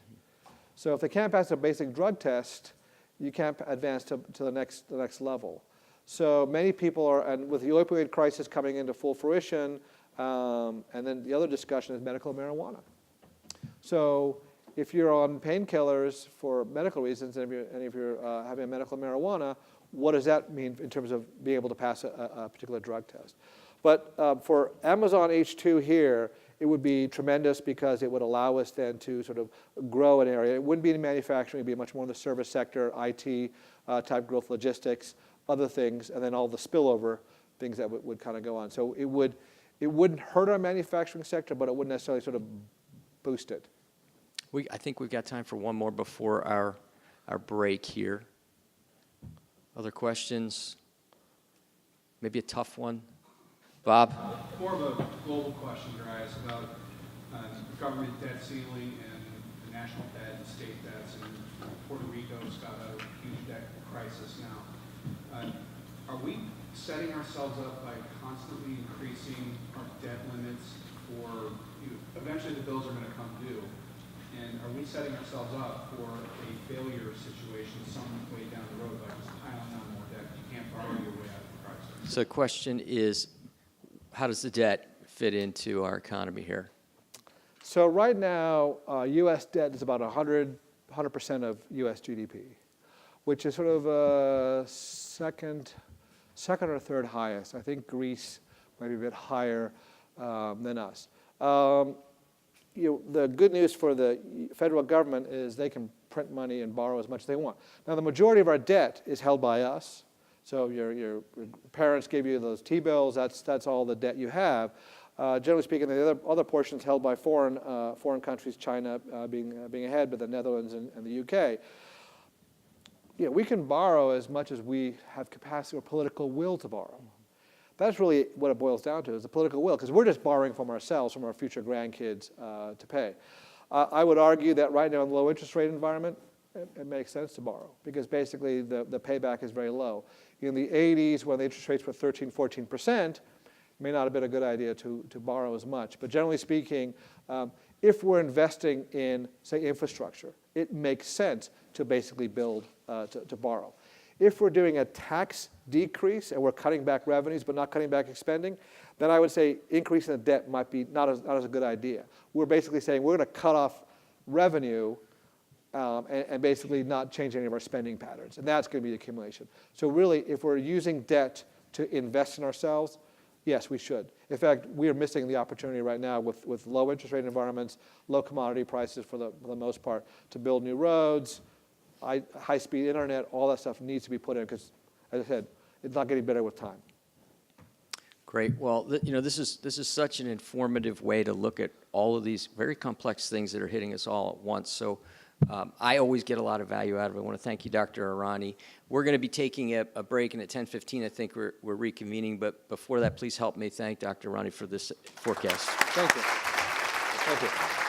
So if they can't pass the basic drug test, you can't advance to the next level. So many people are, and with the opioid crisis coming into full fruition, and then the other discussion is medical marijuana. So if you're on painkillers for medical reasons, and if you're having a medical marijuana, what does that mean in terms of being able to pass a particular drug test? But for Amazon H2 here, it would be tremendous because it would allow us then to sort of grow an area. It wouldn't be in manufacturing, it would be much more in the service sector, IT type growth, logistics, other things, and then all the spillover things that would kind of go on. So it wouldn't hurt our manufacturing sector, but it wouldn't necessarily sort of boost it. I think we've got time for one more before our break here. Other questions? Maybe a tough one? Bob? More of a global question, Daraius, about government debt ceiling and the national debt and state debts. And Puerto Rico's got a huge debt crisis now. Are we setting ourselves up by constantly increasing our debt limits for, eventually the bills are going to come due, and are we setting ourselves up for a failure situation some way down the road by just piling on more debt? You can't borrow your way out of the crisis. So the question is, how does the debt fit into our economy here? So right now, U.S. debt is about 100% of U.S. GDP, which is sort of second or third highest. I think Greece might be a bit higher than us. The good news for the federal government is they can print money and borrow as much as they want. Now, the majority of our debt is held by us. So your parents gave you those T-bills. That's all the debt you have. Generally speaking, the other portions held by foreign countries, China being ahead, but the Netherlands and the UK. We can borrow as much as we have capacity or political will to borrow. That's really what it boils down to, is the political will, because we're just borrowing from ourselves, from our future grandkids to pay. I would argue that right now in the low interest rate environment, it makes sense to borrow, because basically the payback is very low. In the 80s, when the interest rates were 13, 14%, it may not have been a good idea to borrow as much. But generally speaking, if we're investing in, say, infrastructure, it makes sense to basically build, to borrow. If we're doing a tax decrease and we're cutting back revenues but not cutting back expending, then I would say increasing the debt might be not as a good idea. We're basically saying we're going to cut off revenue and basically not change any of our spending patterns. And that's going to be the accumulation. So really, if we're using debt to invest in ourselves, yes, we should. In fact, we are missing the opportunity right now with low interest rate environments, low commodity prices for the most part, to build new roads, high-speed internet, all that stuff needs to be put in because, as I said, it's not getting better with time. Great. Well, this is such an informative way to look at all of these very complex things that are hitting us all at once. So I always get a lot of value out of it. I want to thank you, Dr. Irani. We're going to be taking a break, and at 10:15, I think we're reconvening. But before that, please help me thank Dr. Irani for this forecast. Thank you. Thank you.